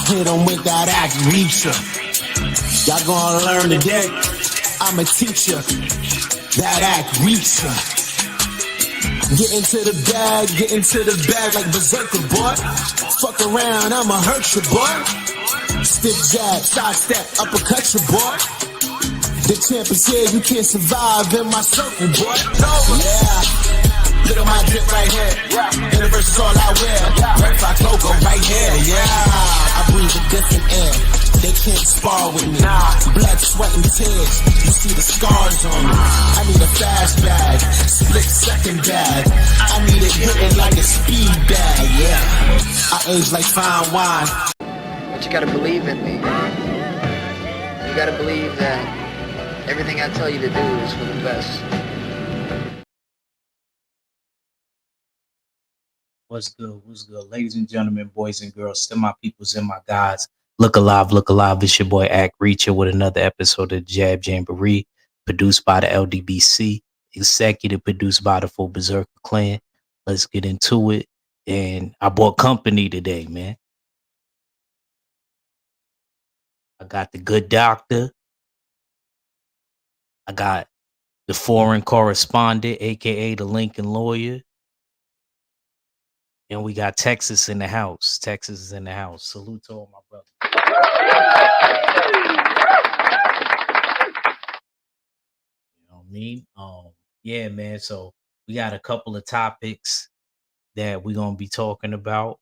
hit 'em with that act reacher. Y'all gonna learn today. I'm a teacher. That act reacher. Get into the bag like berserker, boy. Fuck around, I'ma hurt you, boy. Stiff jab, side step, uppercut you, boy. The champ is here, you can't survive in my circle, boy. Yeah. Look at my drip right here. And the verse is all I wear. Red Fox logo right here. Yeah. I breathe a different air. They can't spar with me. Blood, sweat, and tears. You see the scars on me. I need a fast bag. Split second bag. I need it hitting like a speed bag. Yeah. I age like fine wine. But you gotta believe in me. You gotta believe that everything I tell you to do is for the best. What's good? What's good? Ladies and gentlemen, boys and girls, still my peoples and my guys. Look alive, look alive. It's your boy Act Reacher with another episode of Jab Jamboree, produced by the LDBC, executive produced by the Full Berserker Clan. Let's get into it. And I bought company today, man. I got the good doctor. I got the foreign correspondent, aka the Lincoln lawyer. And we got Texas in the house. Texas is in the house. Salute to all my brothers. You know what I mean? Yeah, man. So we got a couple of topics that we're gonna be talking about.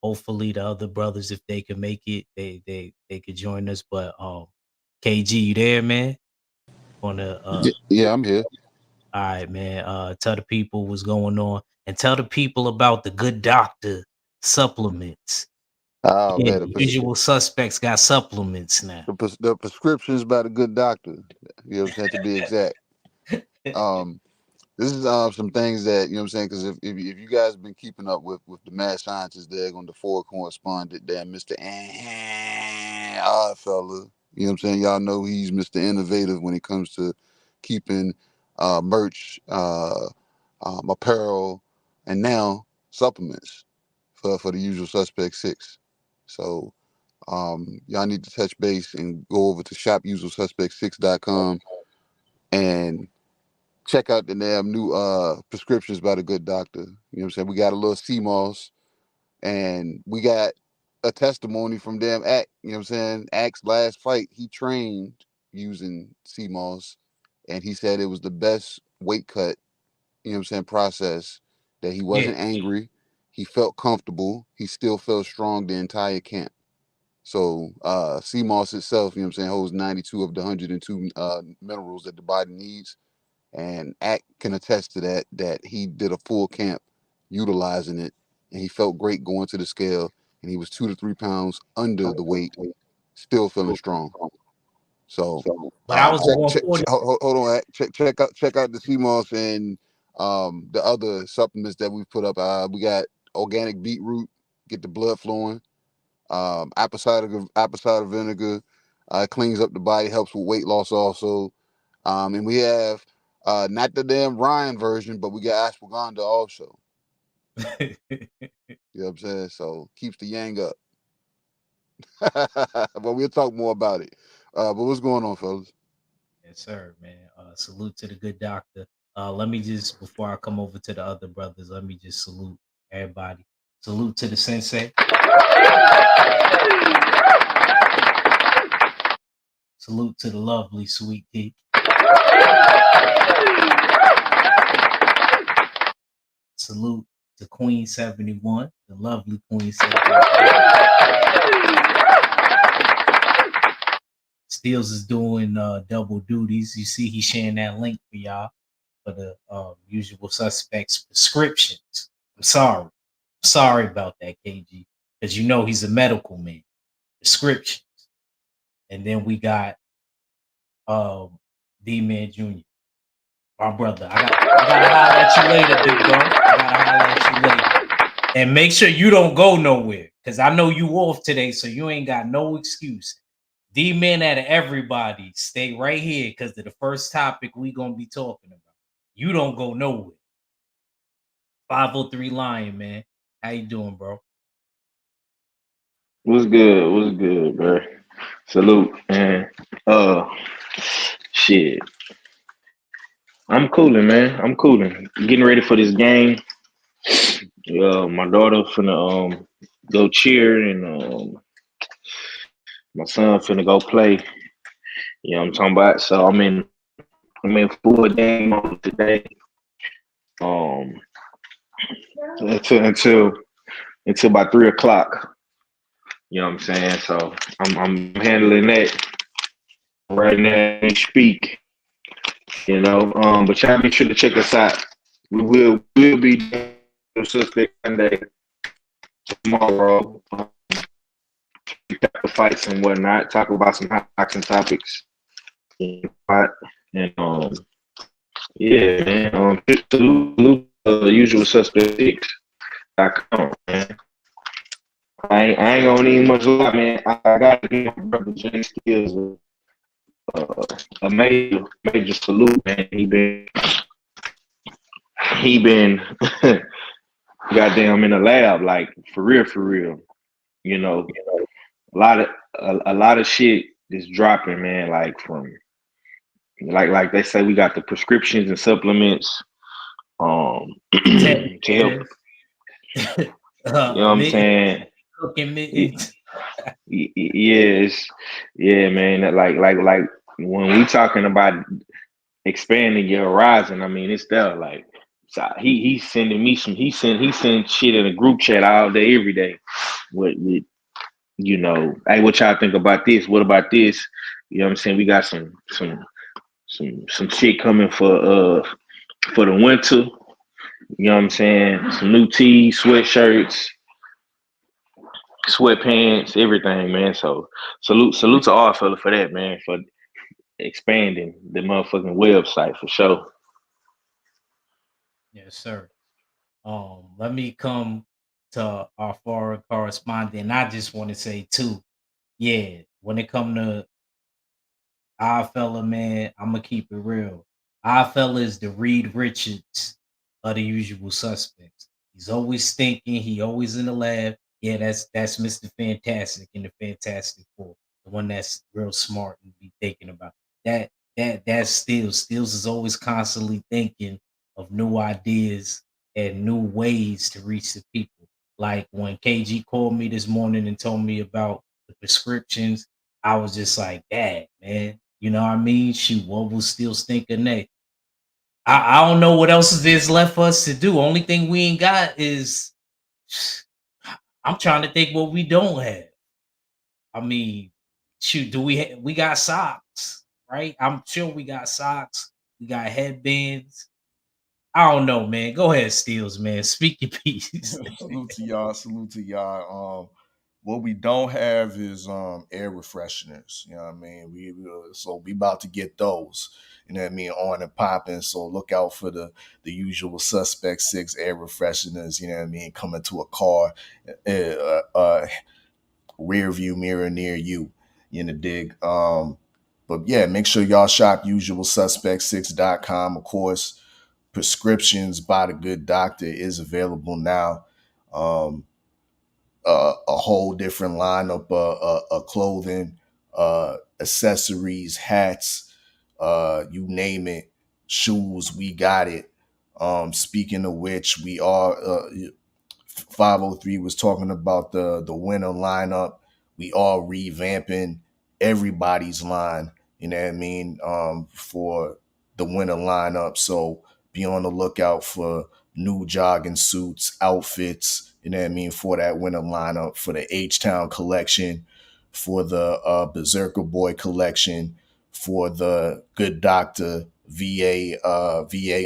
Hopefully the other brothers, if they can make it, they could join us. But KG, you there, man? Yeah, I'm here. All right, man. Tell the people what's going on and tell the people about the good doctor supplements. Oh Yeah, man, usual suspects got supplements now. the prescriptions by the good doctor. You know what I'm saying, to be exact. This is some things that, you know what I'm saying, because if you guys been keeping up with the mad scientists there on the Ford correspondent there, Mr. Odd fella. You know what I'm saying? Y'all know he's Mr. Innovative when it comes to keeping merch, apparel, and now supplements for the usual suspect 6. So y'all need to touch base and go over to shopusualsuspect6.com and check out the damn new prescriptions by the good doctor. You know what I'm saying? We got a little CMOS and we got a testimony from damn Act. You know what I'm saying? Act's last fight, he trained using CMOS and he said it was the best weight cut, you know what I'm saying, process, that he wasn't angry. He felt comfortable. He still felt strong the entire camp. So CMOS itself, you know what I'm saying, holds 92 of the 102 minerals that the body needs. And Act can attest to that he did a full camp utilizing it, and he felt great going to the scale, and he was 2 to 3 pounds under the weight, still feeling strong. So, but I was 140. Hold on, Act. Check out the CMOS and the other supplements that we put up. We got organic beetroot, get the blood flowing. Apple cider vinegar, cleans up the body, helps with weight loss also. And we have not the damn Ryan version, but we got ashwagandha also. You know what I'm saying? So keeps the yang up. But we'll talk more about it. But what's going on, fellas? Yes, sir, man. Salute to the good doctor. Let me just, before I come over to the other brothers, let me just salute everybody. Salute to the sensei. Salute to the lovely sweet tea. Salute to Queen 71, the lovely Queen 71. Steels is doing double duties. You see, he's sharing that link for y'all for the usual suspects prescriptions. I'm sorry about that, KG, because you know he's a medical man. Prescriptions, and then we got D-Man Jr., my brother. I gotta holler at you later, big bro. I gotta holler at you later, and make sure you don't go nowhere, because I know you off today, so you ain't got no excuse. D-Man out of everybody, stay right here because of the first topic we gonna be talking about. You don't go nowhere. 503 Lion, man. How you doing, bro? What's good? What's good, bro? Salute, man. Uh, shit. I'm cooling, man. I'm cooling. Getting ready for this game. My daughter finna go cheer, and my son finna go play. You know what I'm talking about? So I'm in full game mode today. Um, until about 3 o'clock. You know what I'm saying? So I'm handling that right now as we speak. You know, but y'all make sure to check us out. We'll be doing Suspect Sunday tomorrow. Fights and whatnot. Talk about some hot boxing topics. And yeah, man. Salute usual suspect 6.com, man. I ain't gonna need much lie, man. I gotta give my brother Jay Skills a major salute, man. He been goddamn in the lab, like for real. You know, a lot of a lot of shit is dropping, man. Like from like they say, we got the prescriptions and supplements Teddy to help. bears, You know what I'm mittens, saying? cooking Y- mittens. Yes, yeah, man. Like when we talking about expanding your horizon, I mean it's there. Like so he's sending me some. He sent shit in a group chat all day, every day. With hey, what y'all think about this? What about this? You know what I'm saying? We got some shit coming for the winter. You know what I'm saying? Some new tees, sweatshirts, sweatpants, everything, man. So salute to all fella for that, man, for expanding the motherfucking website for sure. Yes, sir. Let me come to our foreign correspondent. I just want to say too, yeah, when it come to our fella, man, I'm gonna keep it real. Our fella is the Reed Richards of the usual suspects. He's always thinking. He always in the lab. Yeah, that's Mr. Fantastic in the Fantastic Four, the one that's real smart and be thinking about that. That's Steels. Steels is always constantly thinking of new ideas and new ways to reach the people. Like when KG called me this morning and told me about the prescriptions, I was just like, "Dad, man, you know what I mean? Shoot, what was still stinking neck? I don't know what else is left for us to do. Only thing we ain't got is I'm trying to think what we don't have. I mean, shoot, we got socks, right? I'm sure we got socks. We got headbands. I don't know, man. Go ahead, Steels, man. Speak your piece. Salute to y'all. Salute to y'all. What we don't have is air refresheners. You know what I mean? So we about to get those. You know what I mean? On and popping. So look out for the usual suspect 6 air refresheners. You know what I mean? Coming to a car, rear view mirror near you. You know, dig. But yeah, make sure y'all shop usualsuspect6.com. Of course, prescriptions by the good doctor is available now. Um, a whole different lineup of clothing, accessories, hats, you name it, shoes. We got it. Speaking of which, we are 503 was talking about the winter lineup. We are revamping everybody's line, you know what I mean, for the winter lineup. So be on the lookout for new jogging suits, outfits, you know what I mean, for that winter lineup, for the H-Town collection, for the Berserker Boy collection, for the Good Doctor VA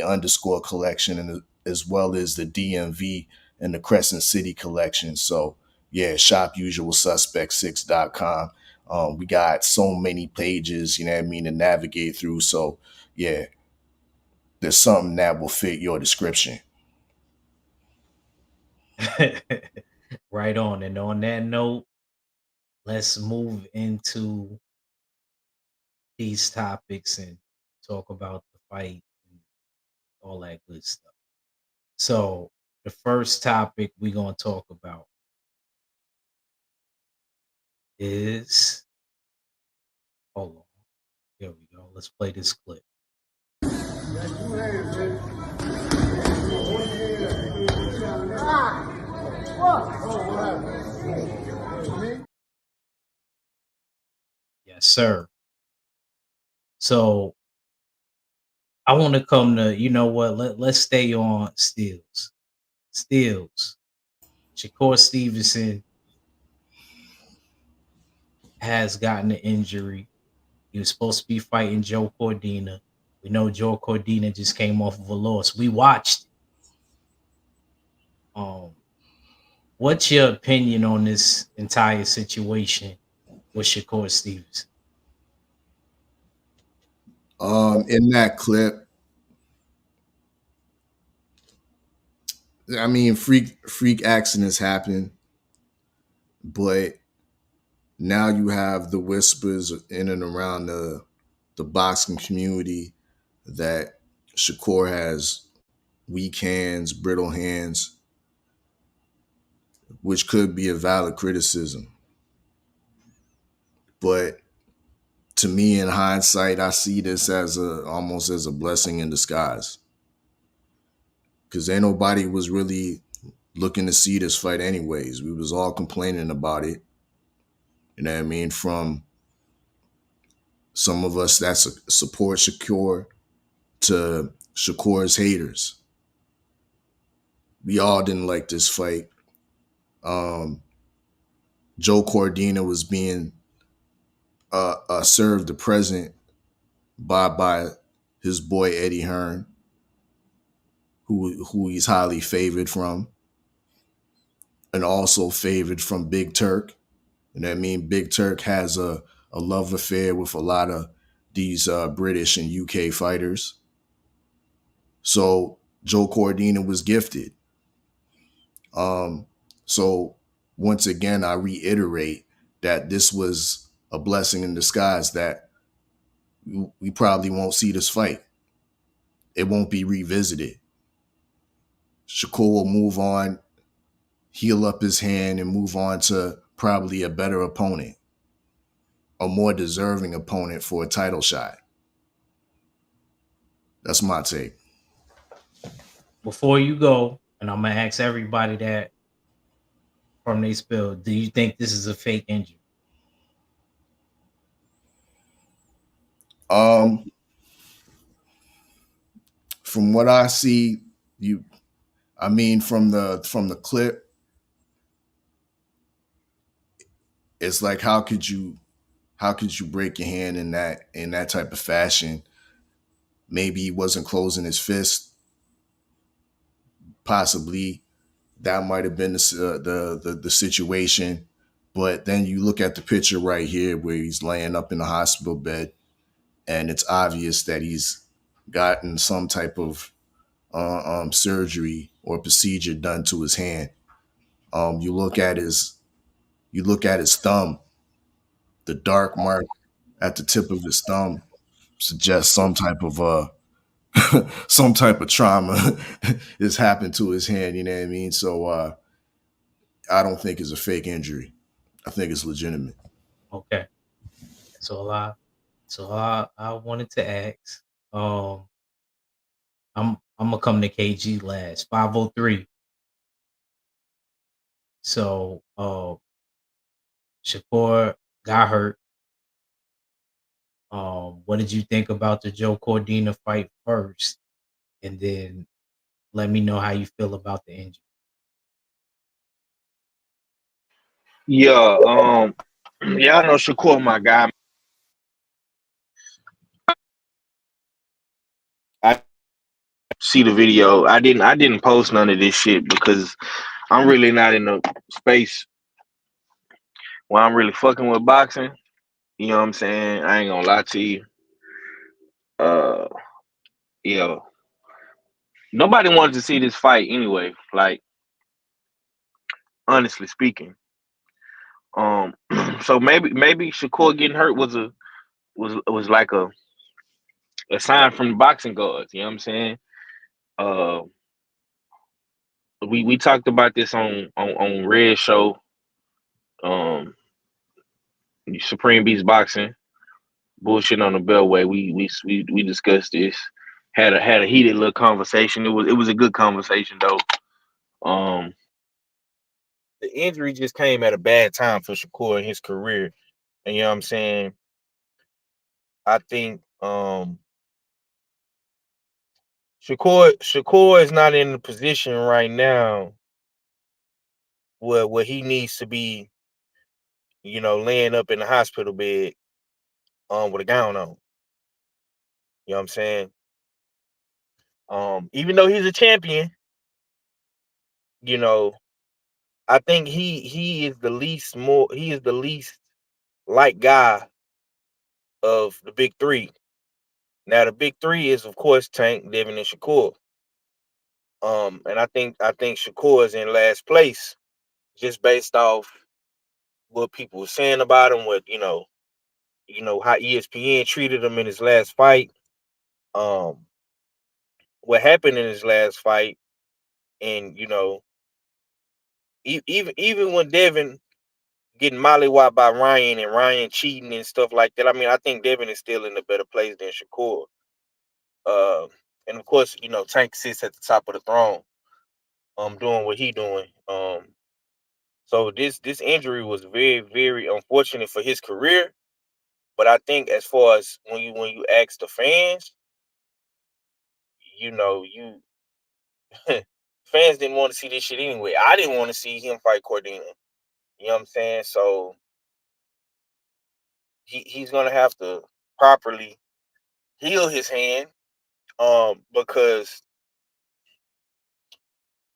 underscore collection, and as well as the DMV and the Crescent City collection. So yeah, shop usualsuspect6.com. We got so many pages, you know what I mean, to navigate through. So yeah, there's something that will fit your description. Right on. And on that note, let's move into these topics and talk about the fight and all that good stuff. So the first topic we're gonna talk about is, hold on. Here we go. Let's play this clip. Yes, sir. So I want to come to, you know what? Let's stay on Steels. Steels. Shakur Stevenson has gotten an injury. He was supposed to be fighting Joe Cordina. We know Joe Cordina just came off of a loss. We watched. What's your opinion on this entire situation with Shakur Stevenson? In that clip, I mean, freak accidents happen, but now you have the whispers in and around the boxing community that Shakur has weak hands, brittle hands, which could be a valid criticism. But to me, in hindsight, I see this as almost as a blessing in disguise, because ain't nobody was really looking to see this fight anyways. We was all complaining about it. You know what I mean? From some of us that support Shakur to Shakur's haters. We all didn't like this fight. Joe Cordina was being served the present by his boy Eddie Hearn, who he's highly favored from, and also favored from Big Turk. You know what I mean? Big Turk has a love affair with a lot of these British and UK fighters. So Joe Cordina was gifted. So once again, I reiterate that this was a blessing in disguise, that we probably won't see this fight. It won't be revisited. Shakur will move on, heal up his hand, and move on to probably a better opponent, a more deserving opponent for a title shot. That's my take. Before you go, and I'm gonna ask everybody that from their spill, do you think this is a fake injury? From what I see, from the clip, it's like how could you break your hand in that type of fashion? Maybe he wasn't closing his fist. Possibly that might have been the situation. But then you look at the picture right here where he's laying up in the hospital bed, and it's obvious that he's gotten some type of surgery or procedure done to his hand. You look at his thumb. The dark mark at the tip of his thumb suggests some type of some type of trauma has happened to his hand. You know what I mean? So I don't think it's a fake injury. I think it's legitimate. Okay. So I wanted to ask. I'm gonna come to KG last. 503. So Shakur got hurt. What did you think about the Joe Cordina fight first? And then let me know how you feel about the injury. Yeah, yeah, I know Shakur, my guy. I see the video. I didn't post none of this shit because I'm really not in the space where I'm really fucking with boxing. You know what I'm saying? I ain't gonna lie to you. Uh, you know, nobody wanted to see this fight anyway. Like, honestly speaking. Um, so maybe Shakur getting hurt was like a sign from the boxing gods. You know what I'm saying? Uh, we talked about this on Red Show. Um, Supreme Beast Boxing, bullshit on the Beltway. We discussed this. Had a heated little conversation. It was a good conversation though. The injury just came at a bad time for Shakur in his career. And you know what I'm saying? I think Shakur is not in the position right now where he needs to be, laying up in the hospital bed with a gown on. You know what I'm saying? Even though he's a champion, you know, I think he is the least like guy of the big three. Now the big three is of course Tank, Devin, and Shakur. And I think Shakur is in last place just based off what people were saying about him, what how ESPN treated him in his last fight. Um, what happened in his last fight, and even when Devin getting mollywopped by Ryan and Ryan cheating and stuff like that, I mean, I think Devin is still in a better place than Shakur. Uh, and of course, Tank sits at the top of the throne, doing what he doing. So this injury was very, very unfortunate for his career. But I think as far as when you ask the fans, you fans didn't want to see this shit anyway. I didn't want to see him fight Cordina. You know what I'm saying? So he's gonna have to properly heal his hand, because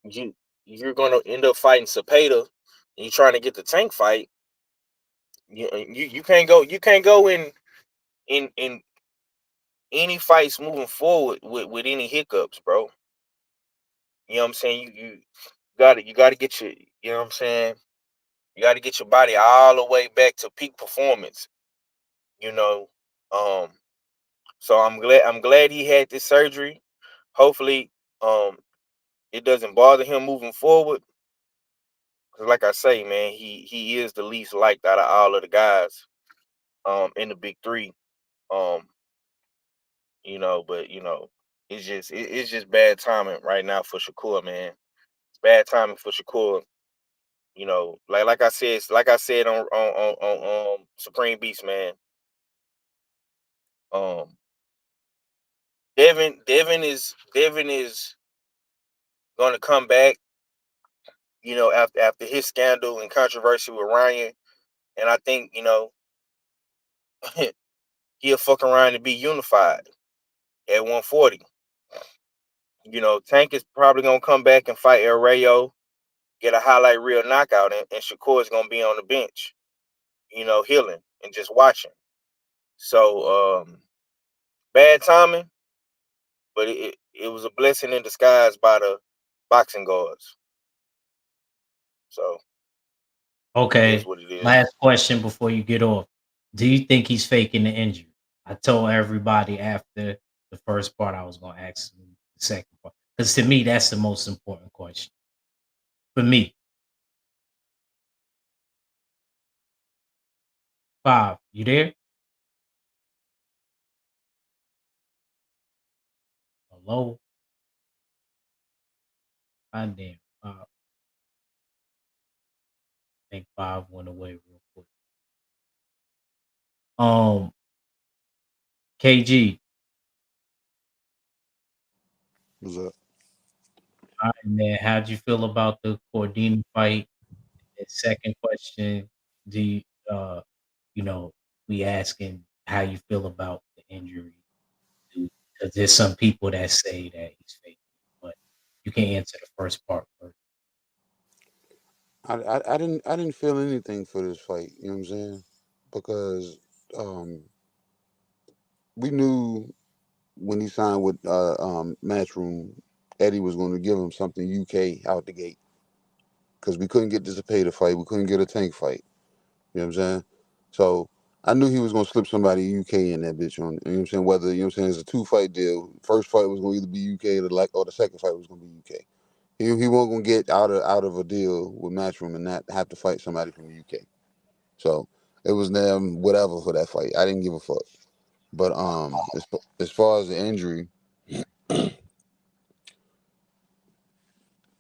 you you're gonna end up fighting Cepeda, and you're trying to get the Tank fight. You can't go in any fights moving forward with any hiccups, bro. You know what I'm saying? You gotta get you know what I'm saying? You gotta get your body all the way back to peak performance, you know. Um so I'm glad he had this surgery. Hopefully, it doesn't bother him moving forward. Cause like I say, man, he is the least liked out of all of the guys in the big three. Um, but it's just bad timing right now for Shakur, man. It's bad timing for Shakur. Like I said on Supreme Beast, man. Um, Devin is gonna come back, after his scandal and controversy with Ryan, and I think he'll fuck around and be unified at 140. Tank is probably gonna come back and fight El Rayo, get a highlight reel knockout, and Shakur is gonna be on the bench, healing and just watching. So bad timing, but it was a blessing in disguise by the boxing guards. So it is Okay. what it is. Last question before you get off. Do you think he's faking the injury? I told everybody after the first part I was gonna ask him the second part. Because to me, that's the most important question. For me. Five, you there? Hello? God damn. I think five went away real quick. KG. What's up? All right, man. How'd you feel about the Cordina fight? And second question, do you, uh, you know, we asking how you feel about the injury? Because there's some people that say that he's faking it, but you can answer the first part first. I didn't feel anything for this fight. You know what I'm saying? Because um, we knew when he signed with Matchroom, Eddie was going to give him something UK out the gate because we couldn't get this Cepeda fight, we couldn't get a Tank fight. You know what I'm saying? So I knew he was going to slip somebody UK in that bitch on. You know what I'm saying? Whether you know what I'm saying, it's a 2 fight deal. First fight was going to either be UK or the second fight was going to be UK. He wasn't going to get out of a deal with Matchroom and not have to fight somebody from the UK. So It was them whatever for that fight. I didn't give a fuck. But as far as the injury,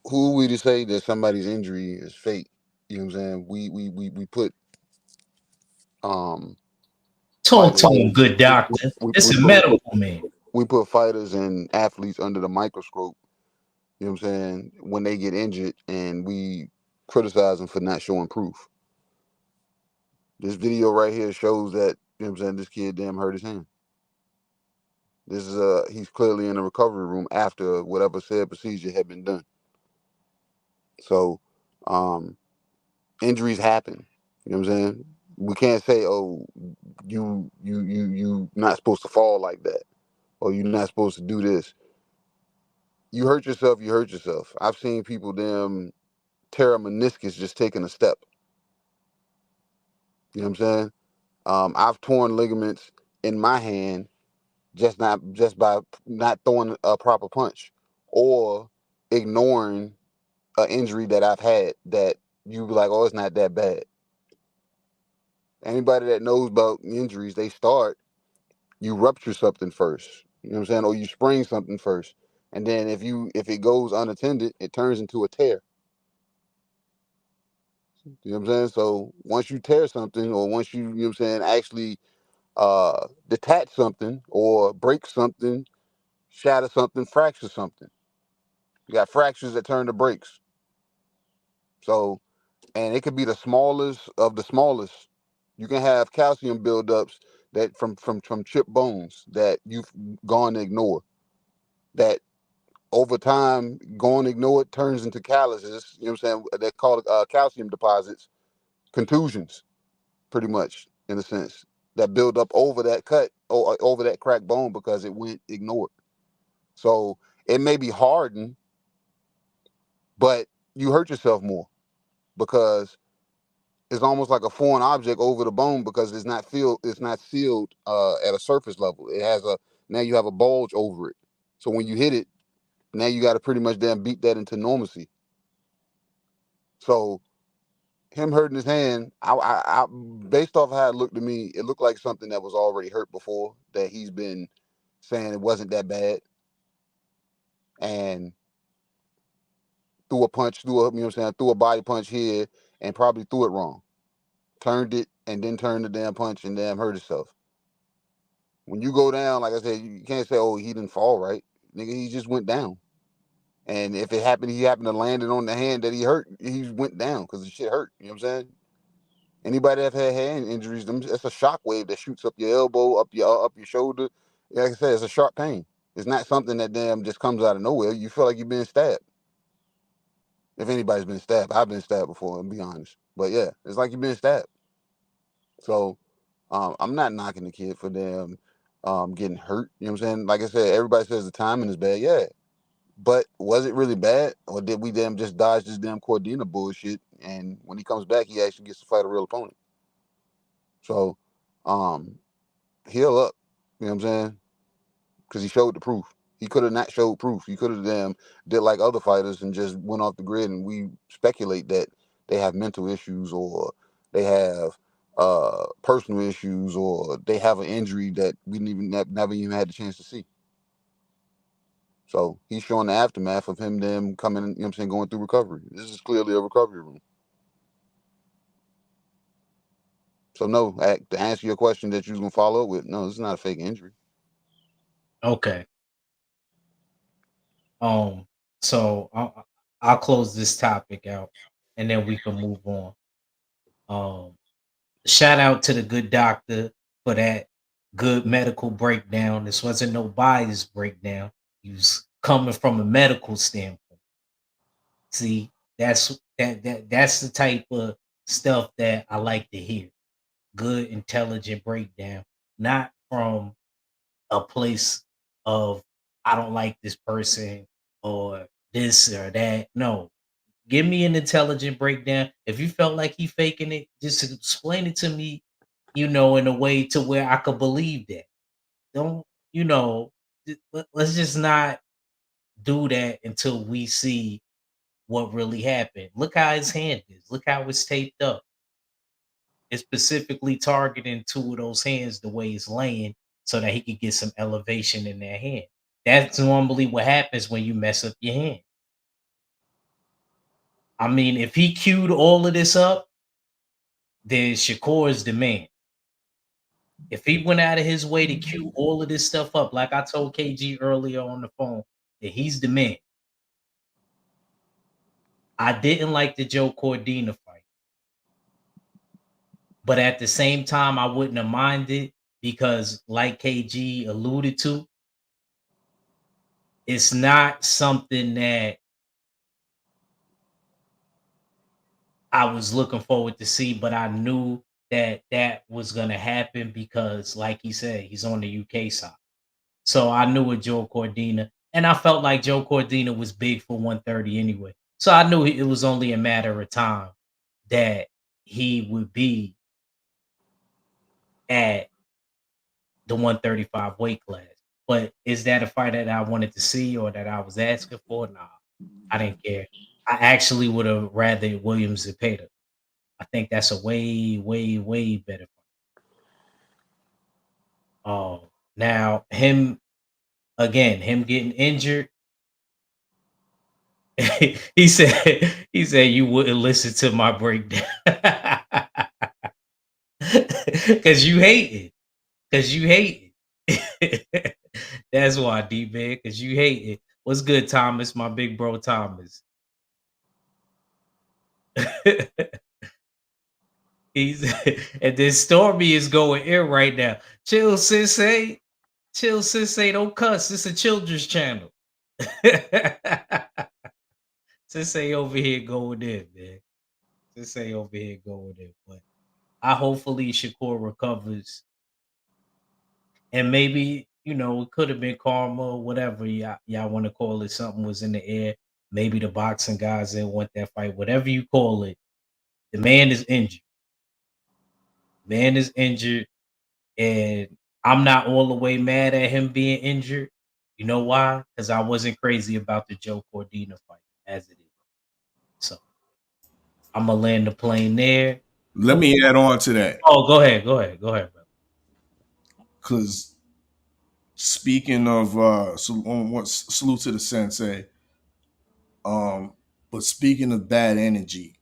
who are we to say that somebody's injury is fake? You know what I'm saying? We put um Talk to him, fighters good doctor. we, It's we a put medical man. we put fighters and athletes under the microscope. You know what I'm saying? When they get injured, and we criticize them for not showing proof. This video right here shows that, you know what I'm saying, this kid damn hurt his hand. This is he's clearly in a recovery room after whatever said procedure had been done. So um injuries happen. You know what I'm saying? We can't say, oh, you not supposed to fall like that, or you're not supposed to do this. You hurt yourself, you hurt yourself. I've seen people damn tear a meniscus just taking a step. You know what I'm saying? I've torn ligaments in my hand just by not throwing a proper punch, or ignoring an injury that I've had that you be like, oh, it's not that bad. Anybody that knows about injuries, they start, you rupture something first. You know what I'm saying? Or you sprain something first. And then if it goes unattended, it turns into a tear. You know what I'm saying? So once you tear something, or once you know what I'm saying, actually detach something or break something, shatter something, fracture something. You got fractures that turn to breaks. So, and it could be the smallest of the smallest. You can have calcium buildups that from chipped bones that you've gone to ignore. That over time, going to ignore it turns into calluses. You know what I'm saying? They call it calcium deposits, contusions, pretty much in a sense, that build up over that cut or over that cracked bone because it went ignored. So it may be hardened, but you hurt yourself more because it's almost like a foreign object over the bone because it's not sealed at a surface level. It has now you have a bulge over it. So when you hit it, now you got to pretty much damn beat that into normalcy. So him hurting his hand, I based off how it looked to me, it looked like something that was already hurt before, that he's been saying it wasn't that bad, and threw a punch, you know what I'm saying, threw a body punch here and probably threw it wrong. Turned it and then turned the damn punch and damn hurt himself. When you go down, like I said, you can't say, oh, he didn't fall right. Nigga, he just went down. And if he happened to land it on the hand that he hurt, he went down because the shit hurt. You know what I'm saying? Anybody that had hand injuries, it's a shock wave that shoots up your elbow, up your shoulder. Like I said, it's a sharp pain. It's not something that damn just comes out of nowhere. You feel like you're being stabbed. If anybody's been stabbed, I've been stabbed before, to be honest. But yeah, it's like you've been stabbed. So I'm not knocking the kid for them getting hurt. You know what I'm saying? Like I said, everybody says the timing is bad. Yeah. But was it really bad? Or did we damn just dodge this damn Cordina bullshit? And when he comes back, he actually gets to fight a real opponent. So heal up. You know what I'm saying? Because he showed the proof. He could have not showed proof. He could have damn did like other fighters and just went off the grid, and we speculate that they have mental issues, or they have personal issues, or they have an injury that we didn't even never even had the chance to see. So he's showing the aftermath of them coming, you know what I'm saying, going through recovery. This is clearly a recovery room. So no, to answer your question that you was gonna follow up with, no, this is not a fake injury. Okay. So I'll close this topic out, and then we can move on. Shout out to the good doctor for that good medical breakdown. This wasn't no bias breakdown. He was coming from a medical standpoint. See, that's the type of stuff that I like to hear. Good, intelligent breakdown, not from a place of I don't like this person or this or that. No, give me an intelligent breakdown. If you felt like he faking it, just explain it to me, in a way to where I could believe that. Don't, let's just not do that until we see what really happened. Look how his hand is. Look how it's taped up. is specifically targeting two of those hands the way it's laying so that he could get some elevation in that hand. That's normally what happens when you mess up your hand. I mean, if he queued all of this up, then Shakur is the man. If he went out of his way to cue all of this stuff up, like I told KG earlier on the phone, that he's the man. I didn't like the Joe Cordina fight, but at the same time, I wouldn't have minded because, like KG alluded to, it's not something that I was looking forward to see, but I knew that that was going to happen because, like he said, he's on the UK side. So I knew with Joe Cordina, and I felt like Joe Cordina was big for 130 anyway. So I knew it was only a matter of time that he would be at the 135 weight class. But is that a fight that I wanted to see or that I was asking for? Nah, I didn't care. I actually would have rather Williams Zepeda. I think that's a way, way, way better fight. Now him again, him getting injured. he said you wouldn't listen to my breakdown because you hate it. Because you hate it. That's why, D man, because you hate it. What's good, Thomas? My big bro Thomas. He's and then Stormy is going in right now. Chill, sensei. Chill, sensei. Don't cuss. It's a children's channel. Sensei over here going in, man. Sensei over here going in. But I hopefully Shakur recovers. And maybe, it could have been karma or whatever y'all want to call it. Something was in the air. Maybe the boxing guys didn't want that fight. Whatever you call it, the man is injured. Man is injured. And I'm not all the way mad at him being injured. You know why? Because I wasn't crazy about the Joe Cordina fight as it is. So I'm gonna land the plane there. Let me add on to that. Oh, go ahead, brother. Because speaking of salute to the sensei. But speaking of bad energy,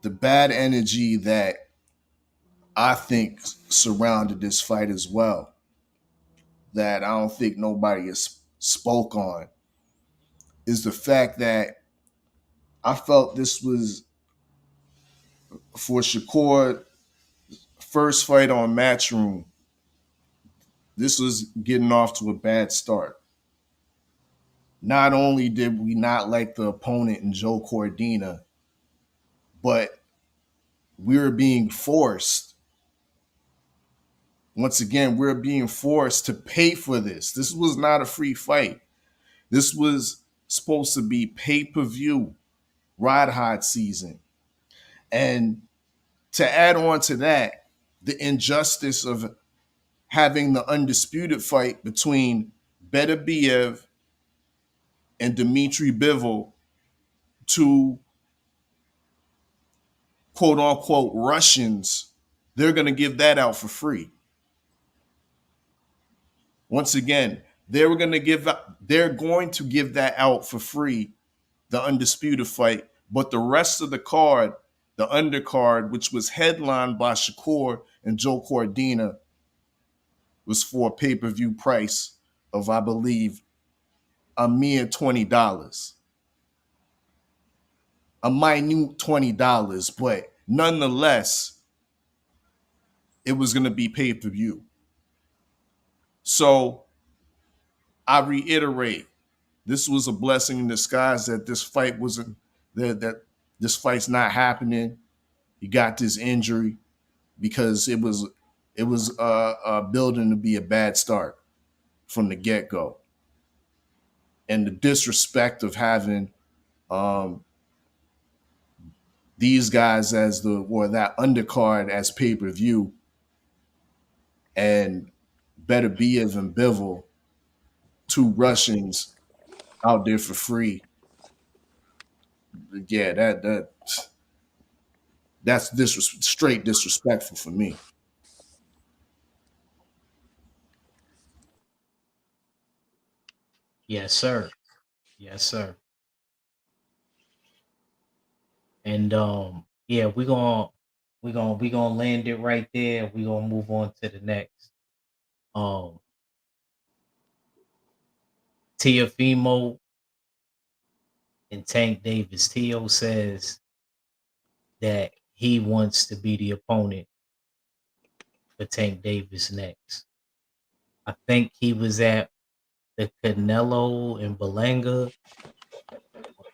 the bad energy that I think surrounded this fight as well, that I don't think nobody has spoke on, is the fact that I felt this was for Shakur first fight on Matchroom. This was getting off to a bad start. Not only did we not like the opponent in Joe Cordina, but we were being forced. Once again, we're being forced to pay for this. This was not a free fight. This was supposed to be pay-per-view, ride hot season. And to add on to that, the injustice of having the undisputed fight between Beterbiev and Dmitry Bivol, two quote unquote Russians, they're going to give that out for free. Once again, they're going to give that out for free, the undisputed fight. But the rest of the card, the undercard, which was headlined by Shakur and Joe Cordina, was for a pay-per-view price of, I believe, a mere $20. A minute $20, but nonetheless, it was going to be pay-per-view. So I reiterate, this was a blessing in disguise that this fight wasn't, that this fight's not happening. He got this injury because it was building to be a bad start from the get-go. And the disrespect of having these guys as that undercard as pay-per-view, and Beterbiev and Bivol, two Russians out there for free. Yeah, that That's straight disrespectful for me. Yes, sir. Yes, sir. And yeah, we gonna land it right there. We're gonna move on to the next. Um Tiafimo and Tank Davis. Tio says that he wants to be the opponent for Tank Davis next. I think he was at the Canelo and Berlanga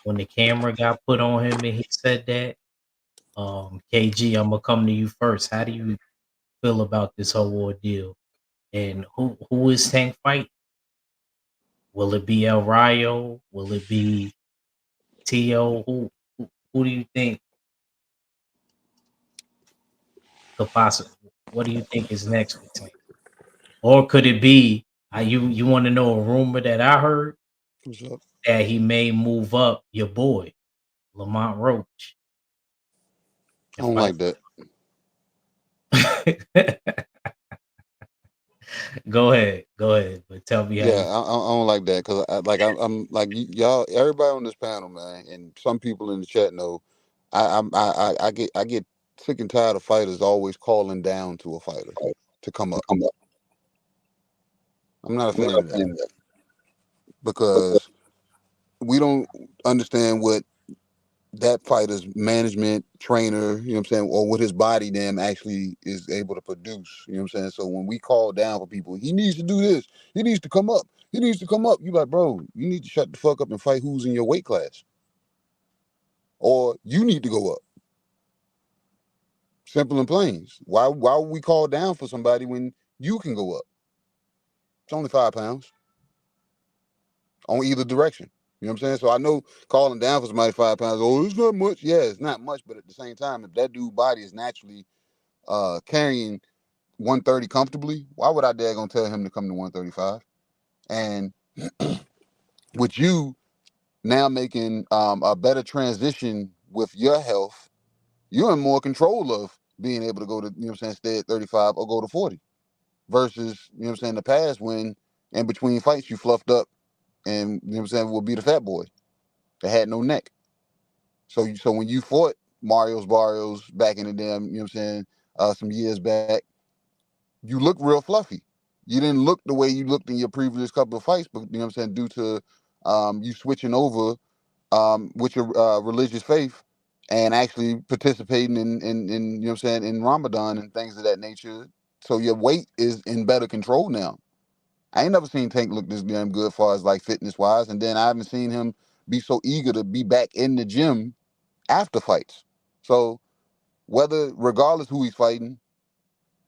when the camera got put on him and he said that. KG, I'm gonna come to you first. How do you feel about this whole ordeal? And who is Tank fight? Will it be El Rayo? Will it be Tio? Who do you think could possibly? What do you think is next for Tank? Or could it be? You want to know a rumor that I heard What's up? that he may move up your boy Lamont Roach I and don't fight. like that. Go ahead, but tell me how Yeah, you. I don't like that because I'm like y'all, everybody on this panel, man, and some people in the chat know. I get sick and tired of fighters always calling down to a fighter to come up. I'm not a fan of that because we don't understand what that fighter's management trainer, you know what I'm saying, or what his body damn actually is able to produce. You know what I'm saying? So when we call down for people, he needs to do this, he needs to come up, he needs to come up. You like, bro, you need to shut the fuck up and fight who's in your weight class. Or you need to go up. Simple and plain. Why would we call down for somebody when you can go up? It's only 5 pounds on either direction. You know what I'm saying? So I know calling down for somebody 5 pounds, oh, it's not much. Yeah, it's not much, but at the same time, if that dude's body is naturally carrying 130 comfortably, why would I dare gonna tell him to come to 135? And with you now making a better transition with your health, you're in more control of being able to go to, you know what I'm saying, stay at 35 or go to 40 versus, you know what I'm saying, in the past when in between fights you fluffed up and, you know what I'm saying, would be the fat boy that had no neck. So when you fought Mario's Barrios back in the damn, you know what I'm saying, some years back, you look real fluffy. You didn't look the way you looked in your previous couple of fights, but you know what I'm saying, due to you switching over with your religious faith and actually participating in you know what I'm saying, in Ramadan and things of that nature. So your weight is in better control now. I ain't never seen Tank look this damn good as far as like fitness wise, and then I haven't seen him be so eager to be back in the gym after fights. So whether regardless who he's fighting,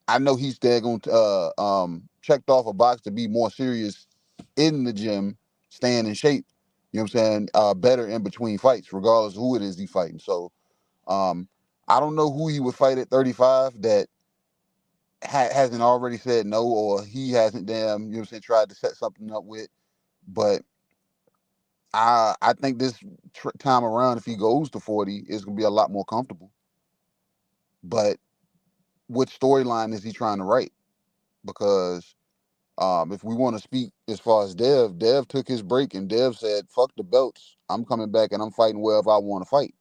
I know he's there going to checked off a box to be more serious in the gym, staying in shape. You know what I'm saying? Better in between fights, regardless of who it is he's fighting. So um, I don't know who he would fight at 35 that hasn't already said no, or he hasn't damn, you know what I'm saying, tried to set something up with. But I think this time around, if he goes to 40, it's gonna be a lot more comfortable. But what storyline is he trying to write? Because if we want to speak as far as Dev took his break and Dev said, "Fuck the belts, I'm coming back and I'm fighting wherever I want to fight."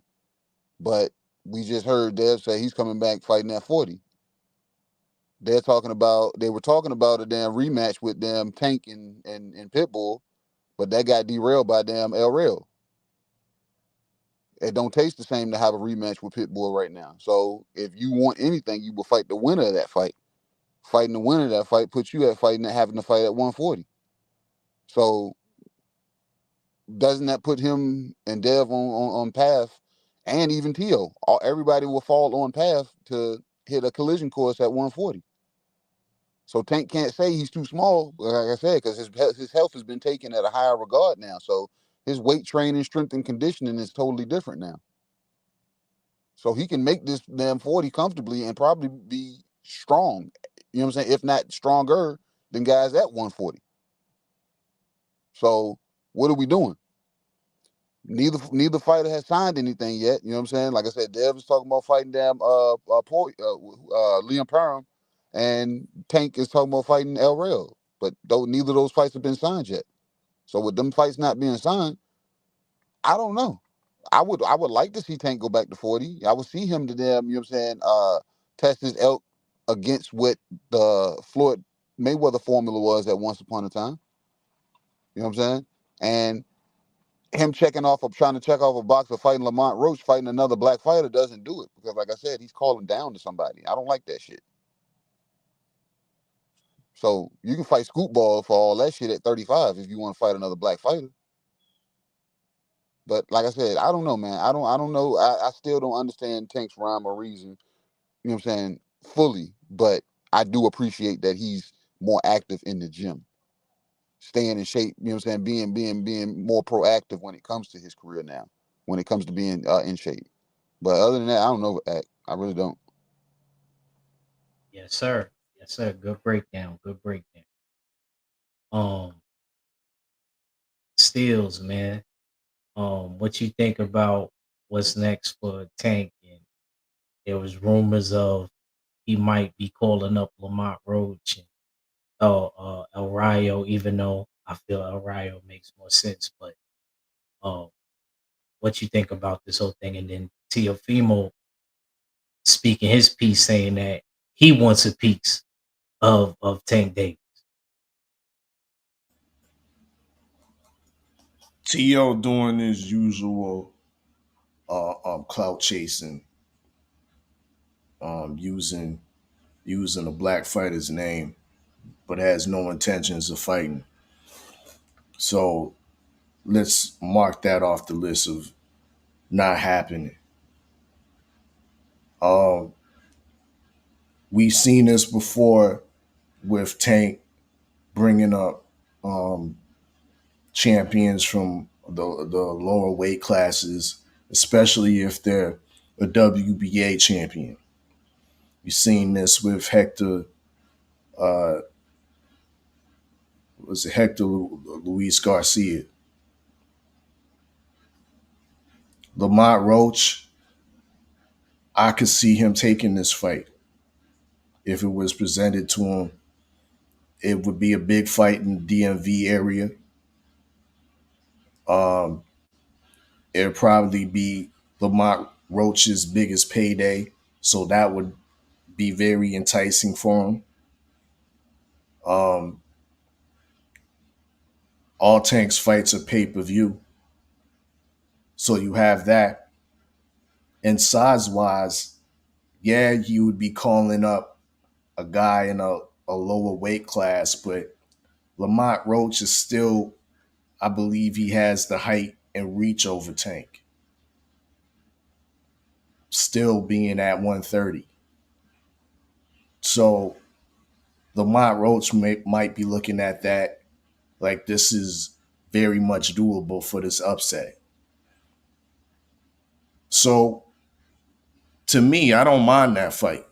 But we just heard Dev say he's coming back fighting at 40. They were talking about a damn rematch with damn Tank and Pitbull, but that got derailed by damn El Real. It don't taste the same to have a rematch with Pitbull right now. So if you want anything, you will fight the winner of that fight. Fighting the winner of that fight puts you at fighting having to fight at 140. So doesn't that put him and Dev on path, and even Tio? Everybody will fall on path to hit a collision course at 140. So Tank can't say he's too small, like I said, because his health has been taken at a higher regard now. So his weight training, strength, and conditioning is totally different now. So he can make this damn 40 comfortably and probably be strong. You know what I'm saying? If not stronger than guys at 140. So what are we doing? Neither fighter has signed anything yet. You know what I'm saying? Like I said, Dev is talking about fighting Liam Perham, and Tank is talking about fighting El Real. But though neither of those fights have been signed yet. So with them fights not being signed, I don't know. I would like to see Tank go back to 40. I would see him to them, you know what I'm saying, test his elk against what the Floyd Mayweather formula was at once upon a time. You know what I'm saying? And him trying to check off a box of fighting Lamont Roach, fighting another black fighter doesn't do it. Because like I said, he's calling down to somebody. I don't like that shit. So you can fight Scoop Ball for all that shit at 35 if you want to fight another black fighter. But like I said, I don't know, man. I don't know. I still don't understand Tank's rhyme or reason, you know what I'm saying, fully. But I do appreciate that he's more active in the gym, staying in shape, you know what I'm saying, being more proactive when it comes to his career now, when it comes to being in shape. But other than that, I don't know. I really don't. Yes, sir. Yes, sir. Good breakdown. Good breakdown. Um, Steels, man. What you think about what's next for Tank? And there was rumors of he might be calling up Lamont Roach and El Rayo, even though I feel El Rayo makes more sense. But um, what you think about this whole thing? And then Teofimo speaking his piece, saying that he wants a piece of Tank Davis. T.O. doing his usual clout chasing, using a black fighter's name, but has no intentions of fighting. So let's mark that off the list of not happening. Um, we've seen this before with Tank bringing up um, champions from the lower weight classes, especially if they're a WBA champion. We've seen this with Hector. Uh, was it Hector Luis Garcia? Lamont Roach, I could see him taking this fight if it was presented to him. It would be a big fight in the DMV area. Um, it'd probably be Lamont Roach's biggest payday, so that would be very enticing for him. Um, all Tank's fights are pay per view, so you have that. And size wise, yeah, you would be calling up a guy in a lower weight class, but Lamont Roach is still, I believe he has the height and reach over Tank, still being at 130. So Lamont Roach might be looking at that like this is very much doable for this upset. So to me, I don't mind that fight.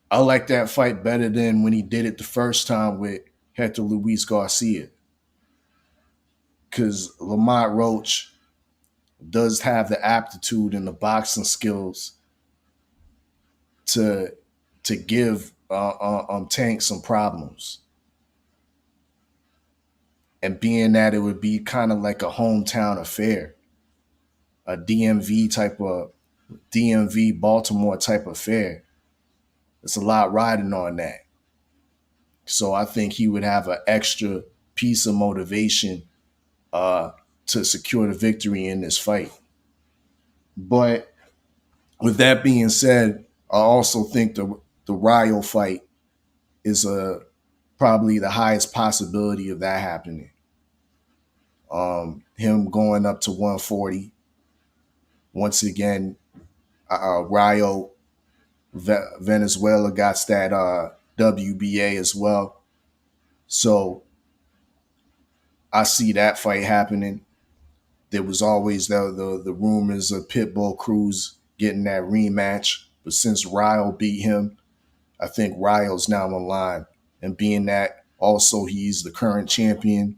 I like that fight better than when he did it the first time with Hector Luis Garcia. Because Lamont Roach does have the aptitude and the boxing skills to give Tank some problems. And being that it would be kind of like a hometown affair, a DMV Baltimore type affair. It's a lot riding on that. So I think he would have an extra piece of motivation to secure the victory in this fight. But with that being said, I also think the Rayo fight is probably the highest possibility of that happening. Him going up to 140. Once again, Rayo Venezuela got that WBA as well. So I see that fight happening. There was always the rumors of Pitbull Cruz getting that rematch. But since Rayo beat him, I think Rayo's now on line. And being that also he's the current champion,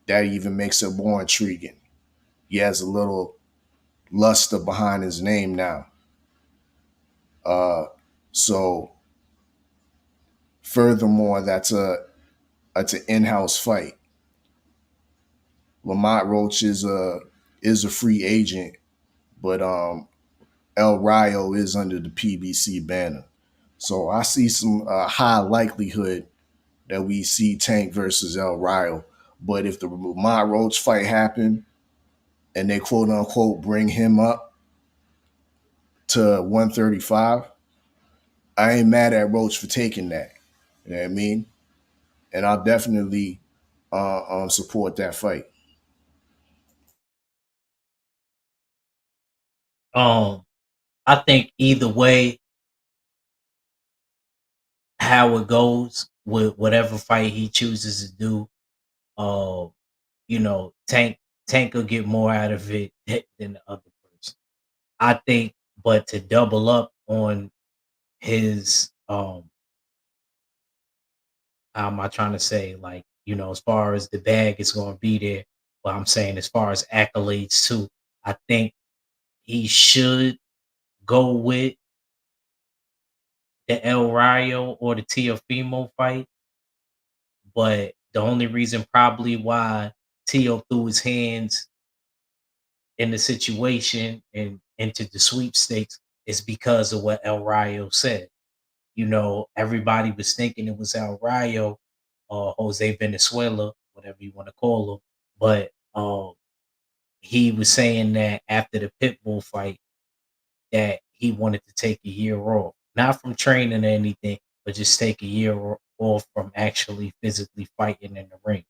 that even makes it more intriguing. He has a little luster behind his name now. So furthermore, that's an in-house fight. Lamont Roach is a free agent, but El Rayo is under the PBC banner. So I see some high likelihood that we see Tank versus El Rayo. But if the Lamont Roach fight happened and they quote unquote bring him up to 135, I ain't mad at Roach for taking that. You know what I mean? And I'll definitely support that fight. I think either way, how it goes with whatever fight he chooses to do, you know, Tank will get more out of it than the other person. I think, but to double up on his how am I trying to say, like, you know, as far as the bag is gonna be there, but I'm saying as far as accolades too, I think he should go with the El Rayo or the Teofimo fight. But the only reason probably why Tio threw his hands in the situation and into the sweepstakes is because of what El Rayo said. You know, everybody was thinking it was El Rayo or Jose Venezuela, whatever you want to call him. But he was saying that after the Pitbull fight, that he wanted to take a year off, not from training or anything, but just take a year off from actually physically fighting in the ring.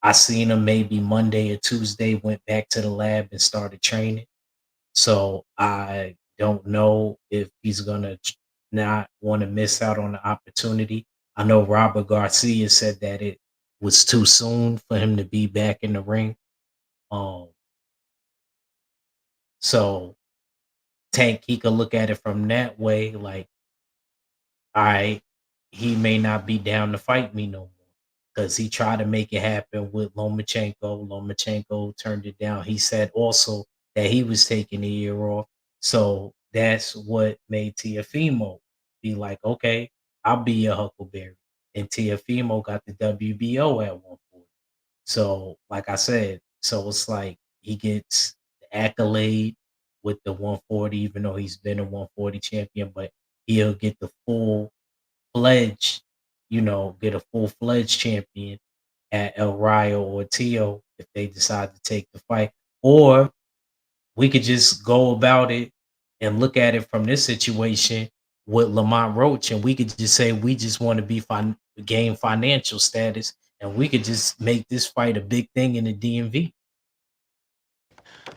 I seen him maybe Monday or Tuesday, went back to the lab and started training. So I don't know if he's gonna not want to miss out on the opportunity. I know Robert Garcia said that it was too soon for him to be back in the ring. Um, so Tank, he could look at it from that way, like, I he may not be down to fight me no more because he tried to make it happen with Lomachenko. Lomachenko turned it down. He said also that he was taking a year off. So that's what made Tiafimo be like, okay, I'll be your Huckleberry. And Tiafimo got the WBO at 140. So, like I said, so it's like he gets the accolade with the 140, even though he's been a 140 champion, but he'll get the full fledged, you know, get a full fledged champion at El Rayo or Tio if they decide to take the fight. Or we could just go about it and look at it from this situation with Lamont Roach, and we could just say we just want to be gain financial status, and we could just make this fight a big thing in the DMV.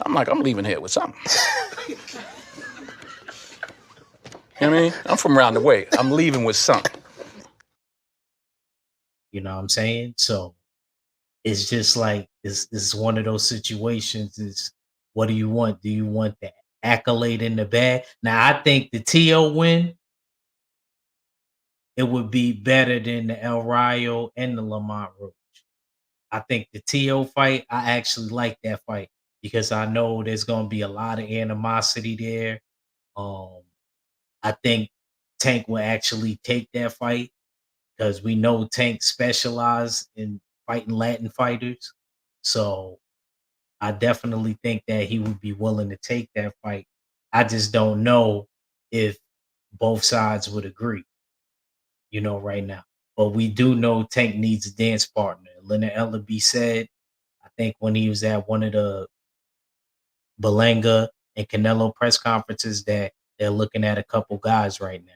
I'm like, I'm leaving here with something. You know what I mean? I'm from around the way. I'm leaving with something. You know what I'm saying? So it's just like this is one of those situations is what do you want? Do you want the accolade in the bag? Now I think the TO win, it would be better than the El Rayo and the Lamont Roach. I think the TO fight, I actually like that fight because I know there's gonna be a lot of animosity there. Um, I think Tank will actually take that fight because we know Tank specialized in fighting Latin fighters. So I definitely think that he would be willing to take that fight. I just don't know if both sides would agree, you know, right now. But we do know Tank needs a dance partner. Leonard Ellaby said, I think when he was at one of the Berlanga and Canelo press conferences, that they're looking at a couple guys right now.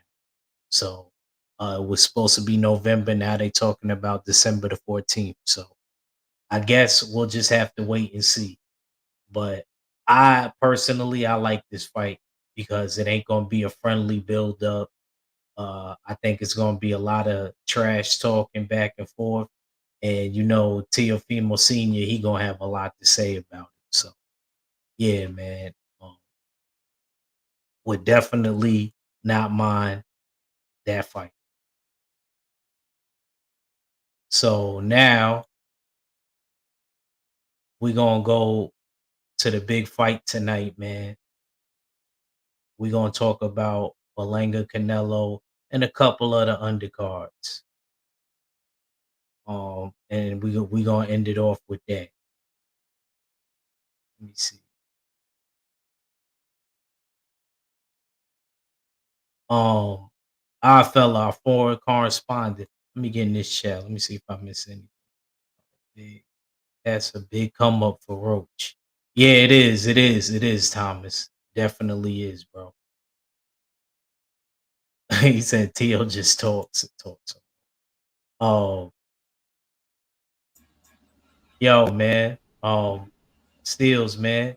So it was supposed to be November. Now they're talking about December the 14th. So I guess we'll just have to wait and see. But I personally, I like this fight because it ain't gonna be a friendly build up. I think it's gonna be a lot of trash talking back and forth. And you know, Teofimo Senior, he gonna have a lot to say about it. So yeah, man, would definitely not mind that fight. So now we're gonna go to the big fight tonight, man. We're gonna talk about Berlanga, Canelo, and a couple of the undercards. And we gonna end it off with that. Let me see. Our fella, our foreign correspondent. Let me get in this chat. Let me see if I miss anything. Big. That's a big come up for Roach. Yeah, it is. It is. It is, Thomas. Definitely is, bro. He said Tio just talks and talks. Oh, yo, man. Steels, man.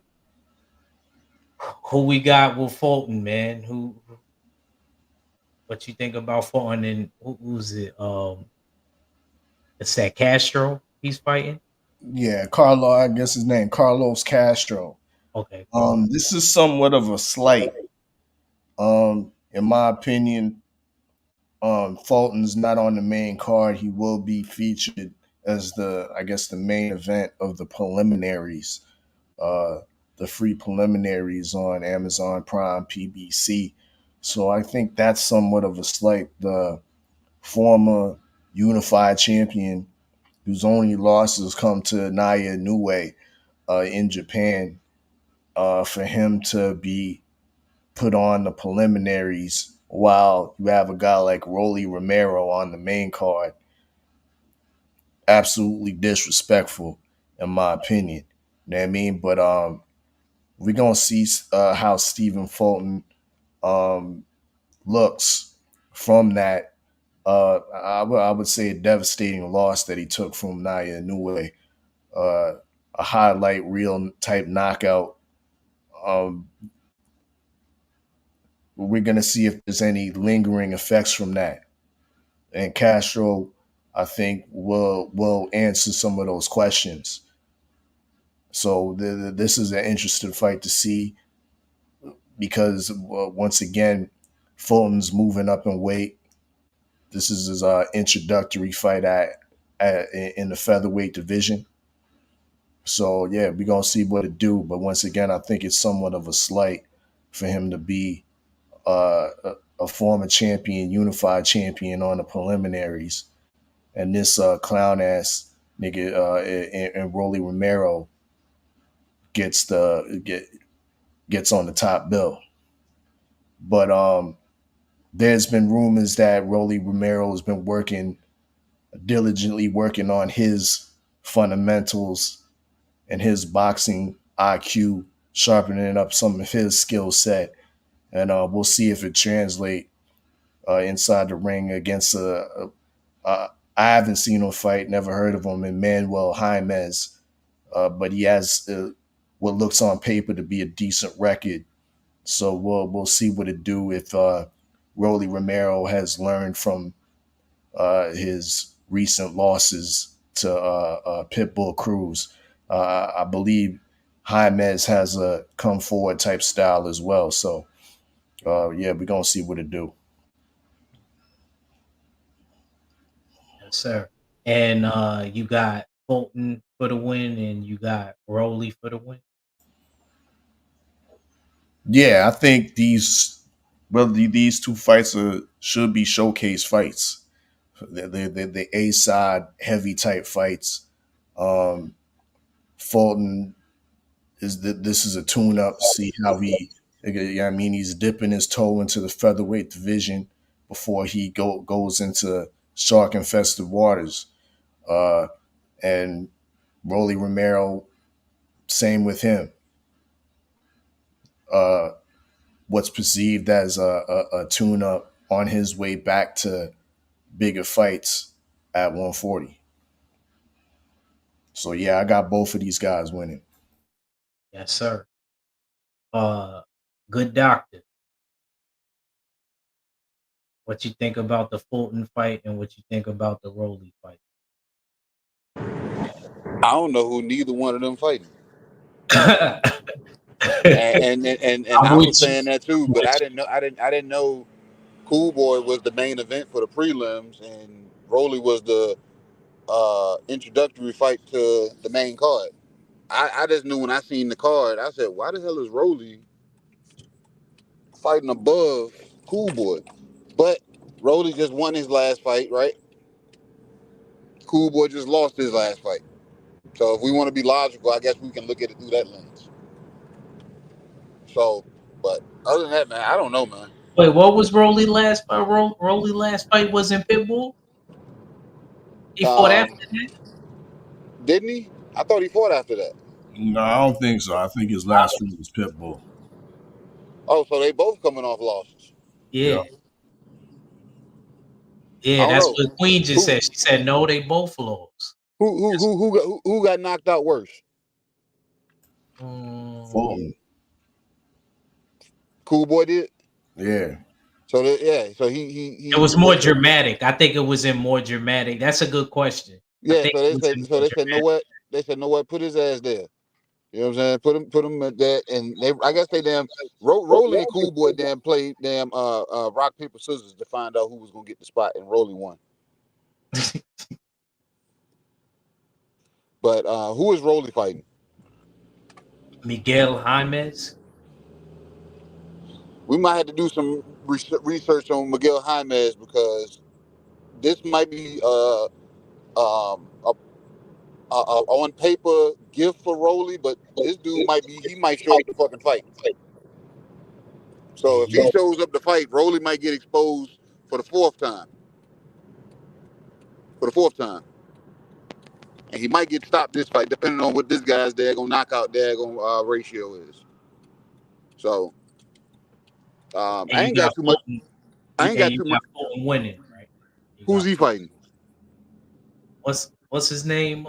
Who we got with Fulton, man? What you think about Fulton and who's it? It's that Castro he's fighting. Yeah, Carlo, I guess his name, Carlos Castro. Okay, Carl. This is somewhat of a slight. In my opinion, Fulton's not on the main card. He will be featured as the main event of the preliminaries, uh, the free preliminaries on Amazon Prime PBC. So I think that's somewhat of a slight. The former unified champion whose only losses come to Naya Inoue in Japan, for him to be put on the preliminaries while you have a guy like Rolly Romero on the main card. Absolutely disrespectful, in my opinion. You know what I mean? But we're gonna see how Stephen Fulton um, looks from that. I would say a devastating loss that he took from Naya Inoue. A highlight reel type knockout. Um, we're gonna see if there's any lingering effects from that. And Castro, I think, will answer some of those questions. So this is an interesting fight to see because once again, Fulton's moving up in weight. This is his introductory fight in the featherweight division. So yeah, we're gonna see what it do. But once again, I think it's somewhat of a slight for him to be a former champion, unified champion on the preliminaries, and this clown ass nigga and Rolly Romero gets on the top bill. But there's been rumors that Rolly Romero has been diligently working on his fundamentals and his boxing IQ, sharpening up some of his skill set, and we'll see if it translates inside the ring against I haven't seen him fight, never heard of him, Emmanuel Jaimez, but he has what looks on paper to be a decent record. So we'll see what it do if Rolly Romero has learned from his recent losses to Pitbull Cruz. I believe Jaimez has a come forward type style as well. So yeah, we're gonna see what it do. Yes, sir. And you got Fulton for the win, and you got Rowley for the win. Yeah, I think these two fights should be showcase fights. The A side heavy type fights. Um, Fulton this is a tune up. See how I mean, he's dipping his toe into the featherweight division before he goes into shark infested waters. Uh, and Rolly Romero, same with him. Uh, what's perceived as a tune up on his way back to bigger fights at 140. So yeah, I got both of these guys winning. Yes, sir. Uh, Good doctor. What you think about the Fulton fight, and what you think about the Rowley fight? I don't know who neither one of them fighting. I'm And I was with you. saying that too, but I didn't know Cool Boy was the main event for the prelims, and Rolly was the introductory fight to the main card. I just knew when I seen the card, I said, why the hell is Rolly fighting above Cool Boy? But Rolly just won his last fight, right? Cool Boy just lost his last fight. So if we want to be logical, I guess we can look at it through that lens. So, but other than that, man, I don't know, man. Wait, what was Rolly last fight? Rolly last fight was in Pitbull? He fought after Um, that? didn't he? I thought he fought after that. No, I don't think so. I think his last fight was Pitbull. Oh, so they both coming off losses. Yeah. Yeah. I Yeah, don't that's know. what Queen just Who said. She said no, they both lost. who got knocked out worse? Fulton. Cool Boy did. Yeah. So so he It was more dramatic. I think it was in more dramatic. That's a good question. I yeah. think So it they was said in so more they said no dramatic. what they said no what put his ass there. You know what I'm saying? Put him at that, and they I guess they damn Rolly and Cool Boy damn played damn rock paper scissors to find out who was gonna get the spot, and Rolly won. But who is Rolly fighting? Miguel Jaimez. We might have to do some research on Miguel Jaimez because this might be a on paper gift for Rolly, but this dude might show up to fucking fight. So if he shows up to fight, Rolly might get exposed for the fourth time. For the fourth time. And he might get stopped this fight, depending on what this guy's daggone knockout daggone ratio is. So And I you ain't got got too much. Fulton, I ain't and got you too much. got Fulton winning, right? You Who's got he fighting? what's his name?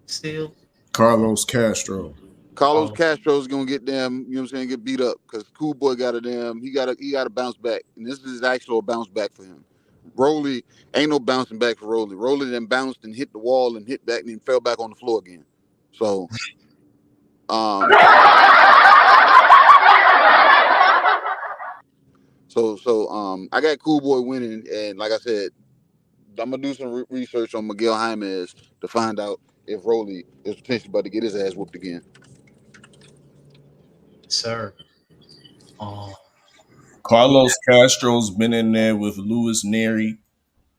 Still Carlos Castro. Carlos Carlos. Castro's gonna get them, you know what I'm saying, get beat up because Cool Boy got a damn, he got to bounce back, and this is actual bounce back for him. Rolly ain't no bouncing back for Rolly. Rolly then bounced and hit the wall and hit back and then fell back on the floor again. So, um, I got Cool Boy winning, and like I said, I'm gonna do some research on Miguel Jaimez to find out if Rolly is potentially about to get his ass whooped again. Sir. Um, Carlos Castro's been in there with Louis Neri.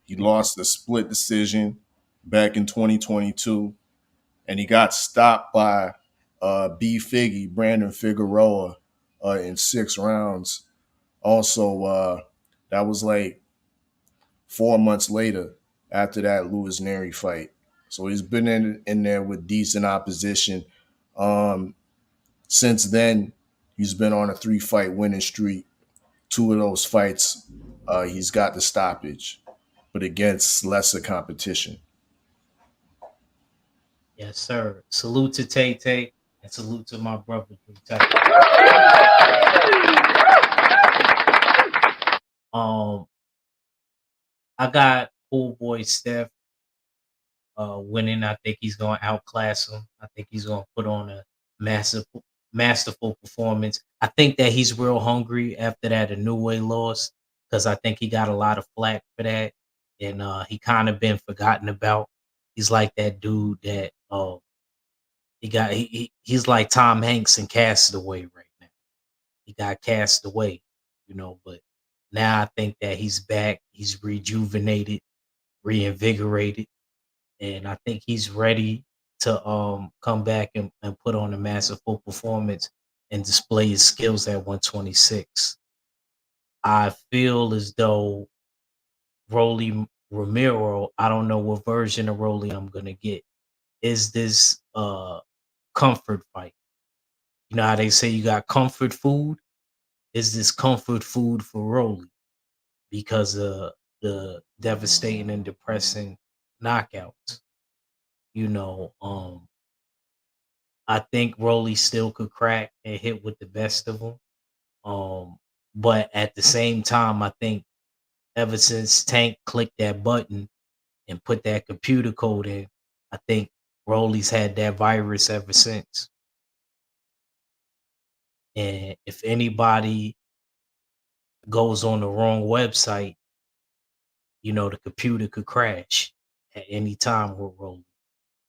He lost a split decision back in 2022, and he got stopped by B. Figgy, Brandon Figueroa, in 6 rounds. Also, that was like 4 months later after that Louis Neri fight. So he's been in there with decent opposition. Since then, he's been on a 3-fight winning streak. 2 of those fights, he's got the stoppage, but against lesser competition. yes, sir. Salute to Tay Tay and salute to my brother Drew Tiger. I got Cool Boy Steph winning. I think he's going to outclass him. I think he's going to put on a masterful performance. I think that he's real hungry after that Inoue loss because I think he got a lot of flack for that, and he kind of been forgotten about. He's like that dude that he's like Tom Hanks in Castaway right now. He got cast away, but now I think that he's back. He's rejuvenated, reinvigorated, and I think he's ready to come back and put on a masterful performance and display his skills at 126. I feel as though Rolly Romero, I don't know what version of Rolly I'm gonna get. Is this comfort fight? You know how they say you got comfort food? Is this comfort food for Rolly because of the devastating and depressing knockouts? You know, I think Rolly still could crack and hit with the best of them. But at the same time, I think ever since Tank clicked that button and put that computer code in, I think Rolly's had that virus ever since. And if anybody goes on the wrong website, the computer could crash at any time with Rolly.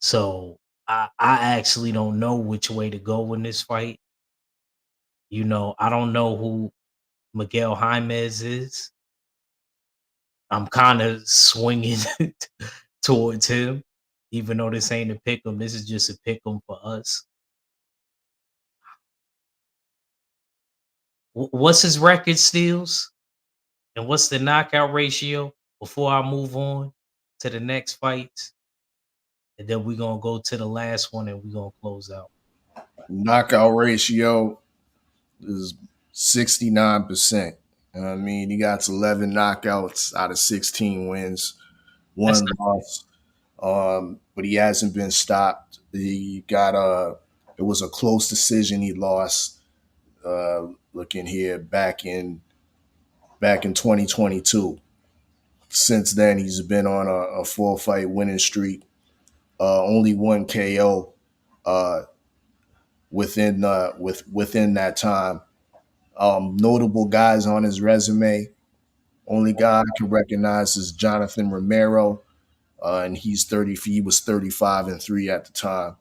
So I actually don't know which way to go in this fight. I don't know who Miguel Jaimez is. I'm kind of swinging towards him, even though this ain't a pick 'em. This is just a pick 'em for us. What's his record steals? And what's the knockout ratio before I move on to the next fights? And then we're gonna go to the last one and we're gonna close out. Knockout ratio is 69%. You know what I mean? He got 11 knockouts out of 16 wins, That's one loss. But he hasn't been stopped. He got it was a close decision he lost. Looking here back in 2022. Since then, he's been on a 4-fight winning streak. Only one KO uh, within that time. Notable guys on his resume. Only guy I can recognize is Jonathan Romero, and he's 30. He was 35-3 at the time.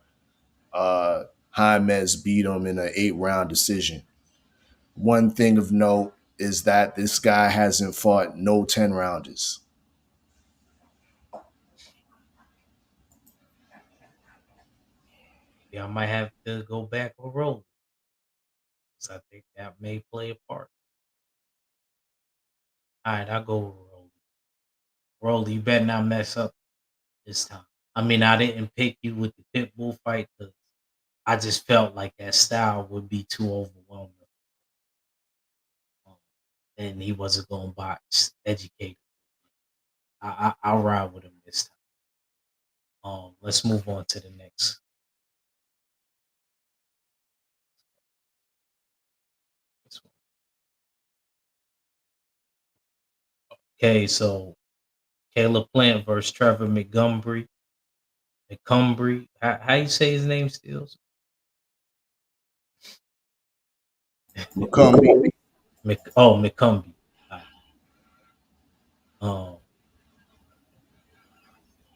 Jaimez beat him in an 8-round decision. One thing of note is that this guy hasn't fought no 10-rounders. Yeah, I might have to go back or roll. So I think that may play a part. All right, I'll go with Rolly. Rolly, you better not mess up this time. I mean, I didn't pick you with the pit bull fight because I just felt like that style would be too overwhelming, um, and he wasn't going to box educated. I'll ride with him this time. Let's move on to the next. This one. Okay, so Caleb Plant versus Trevor Montgomery. Montgomery, how you say his name still? McCumbee. McCumbee. Um,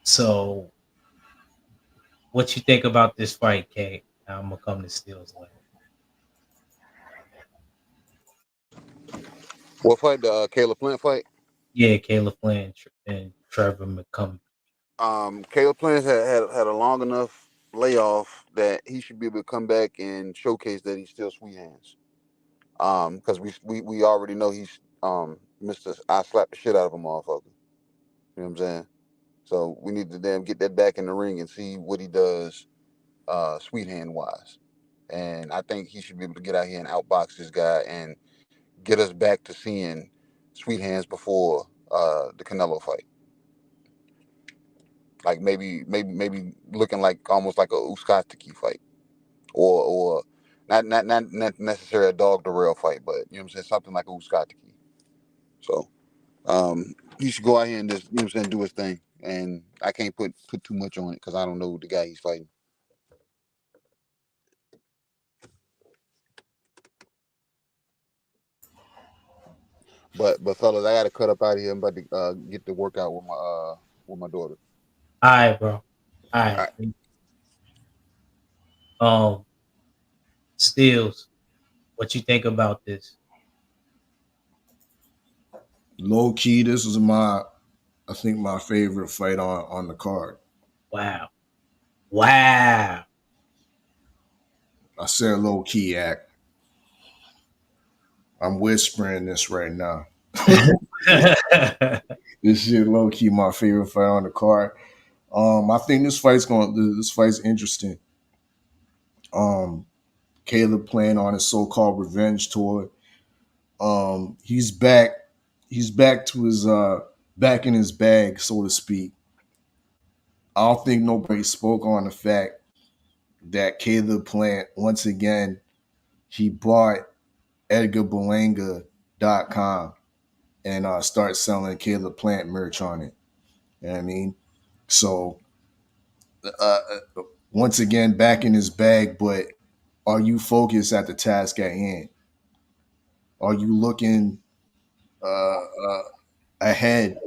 so what you think about this fight, Kate? I'm gonna come to Steel's later. What fight? The Caleb Plant fight? Yeah, Caleb Plant and Trevor McCumbee. Caleb Plant had a long enough layoff that he should be able to come back and showcase that he's still sweet hands. Because we already know he's Mister. I slapped the shit out of a motherfucker. You know what I'm saying? So we need to damn get that back in the ring and see what he does, sweet hand wise. And I think he should be able to get out here and outbox this guy and get us back to seeing sweet hands before the Canelo fight. Like maybe looking like almost like a Uskatiki fight, or not necessarily a dog to rail fight, but you know what I'm saying, something like a Uskatiki. So he should go out here and just, you know what I'm saying, do his thing. And I can't put too much on it because I don't know the guy he's fighting. But fellas, I got to cut up out of here. I'm about to get to work out with my daughter. All right, bro. All All right. right. Steels, what you think about this? Low key, this is I think my favorite fight on the card. Wow. Wow. I said low key act. I'm whispering this right now. This shit low key my favorite fight on the card. I think this fight's interesting. Um, Caleb playing on his so-called revenge tour. He's back. He's back to his back in his bag, so to speak. I don't think nobody spoke on the fact that Caleb Plant once again he bought EdgarBerlanga.com and start selling Caleb Plant merch on it. You know what I mean? So uh, once again, back in his bag, but are you focused at the task at hand? Are you looking ahead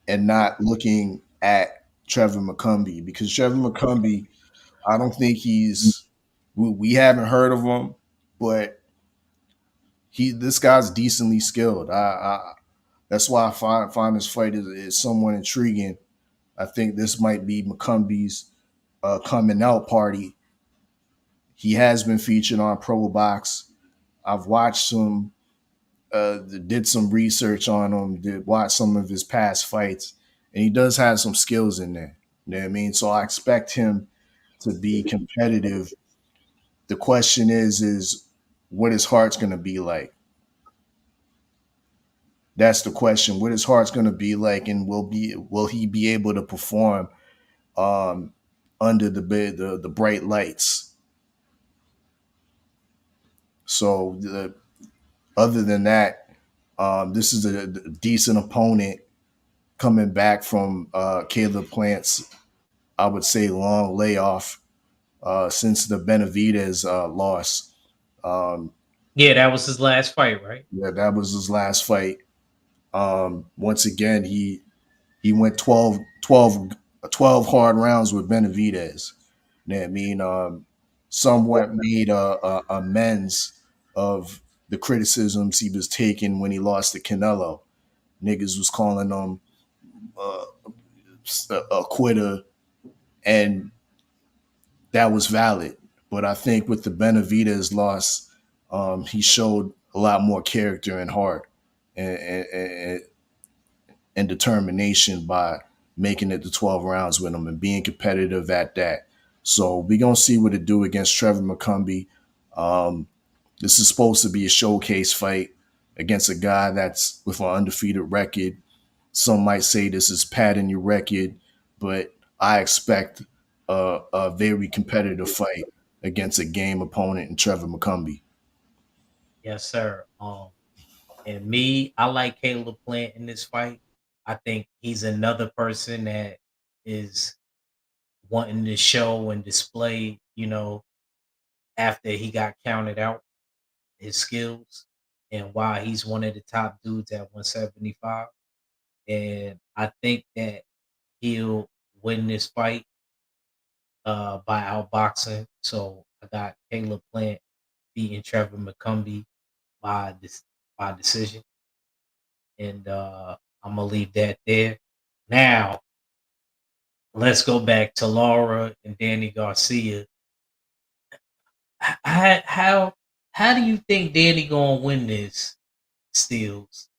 and not looking at Trevor McCumbee, because Trevor McCumbee, I don't think we haven't heard of him, but this guy's decently skilled. That's why I find this fight is somewhat intriguing. I think this might be McCumbee's coming out party. He has been featured on Pro Box. I've watched some, did some research on him, did watch some of his past fights, and he does have some skills in there. You know what I mean? So I expect him to be competitive. The question is what his heart's going to be like. That's the question. What his heart's going to be like, and will he be able to perform um, under the bright lights? So other than that, this is a decent opponent coming back from Caleb Plant's, I would say, long layoff since the Benavidez loss. Yeah, that was his last fight, right? Yeah, that was his last fight. Once again, he went 12 hard rounds with Benavidez. You know what I mean? Somewhat made amends of the criticisms he was taking when he lost to Canelo. Niggas was calling him uh, a quitter, and that was valid. But I think with the Benavidez loss, he showed a lot more character and heart and determination by making it to 12 rounds with him and being competitive at that. So we're going to see what it do against Trevor McCumbee. Um, this is supposed to be a showcase fight against a guy that's with an undefeated record. Some might say this is padding your record, but I expect a very competitive fight against a game opponent in Trevor McCumbee. Yes, sir. And me, I like Caleb Plant in this fight. I think he's another person that is wanting to show and display, after he got counted out, his skills and why he's one of the top dudes at 175. And I think that he'll win this fight by outboxing. So I got Caleb Plant beating Trevor McCumbee by decision. And I'm gonna leave that there. Now let's go back to Laura and Danny Garcia. How do you think Danny gonna win this, Steels?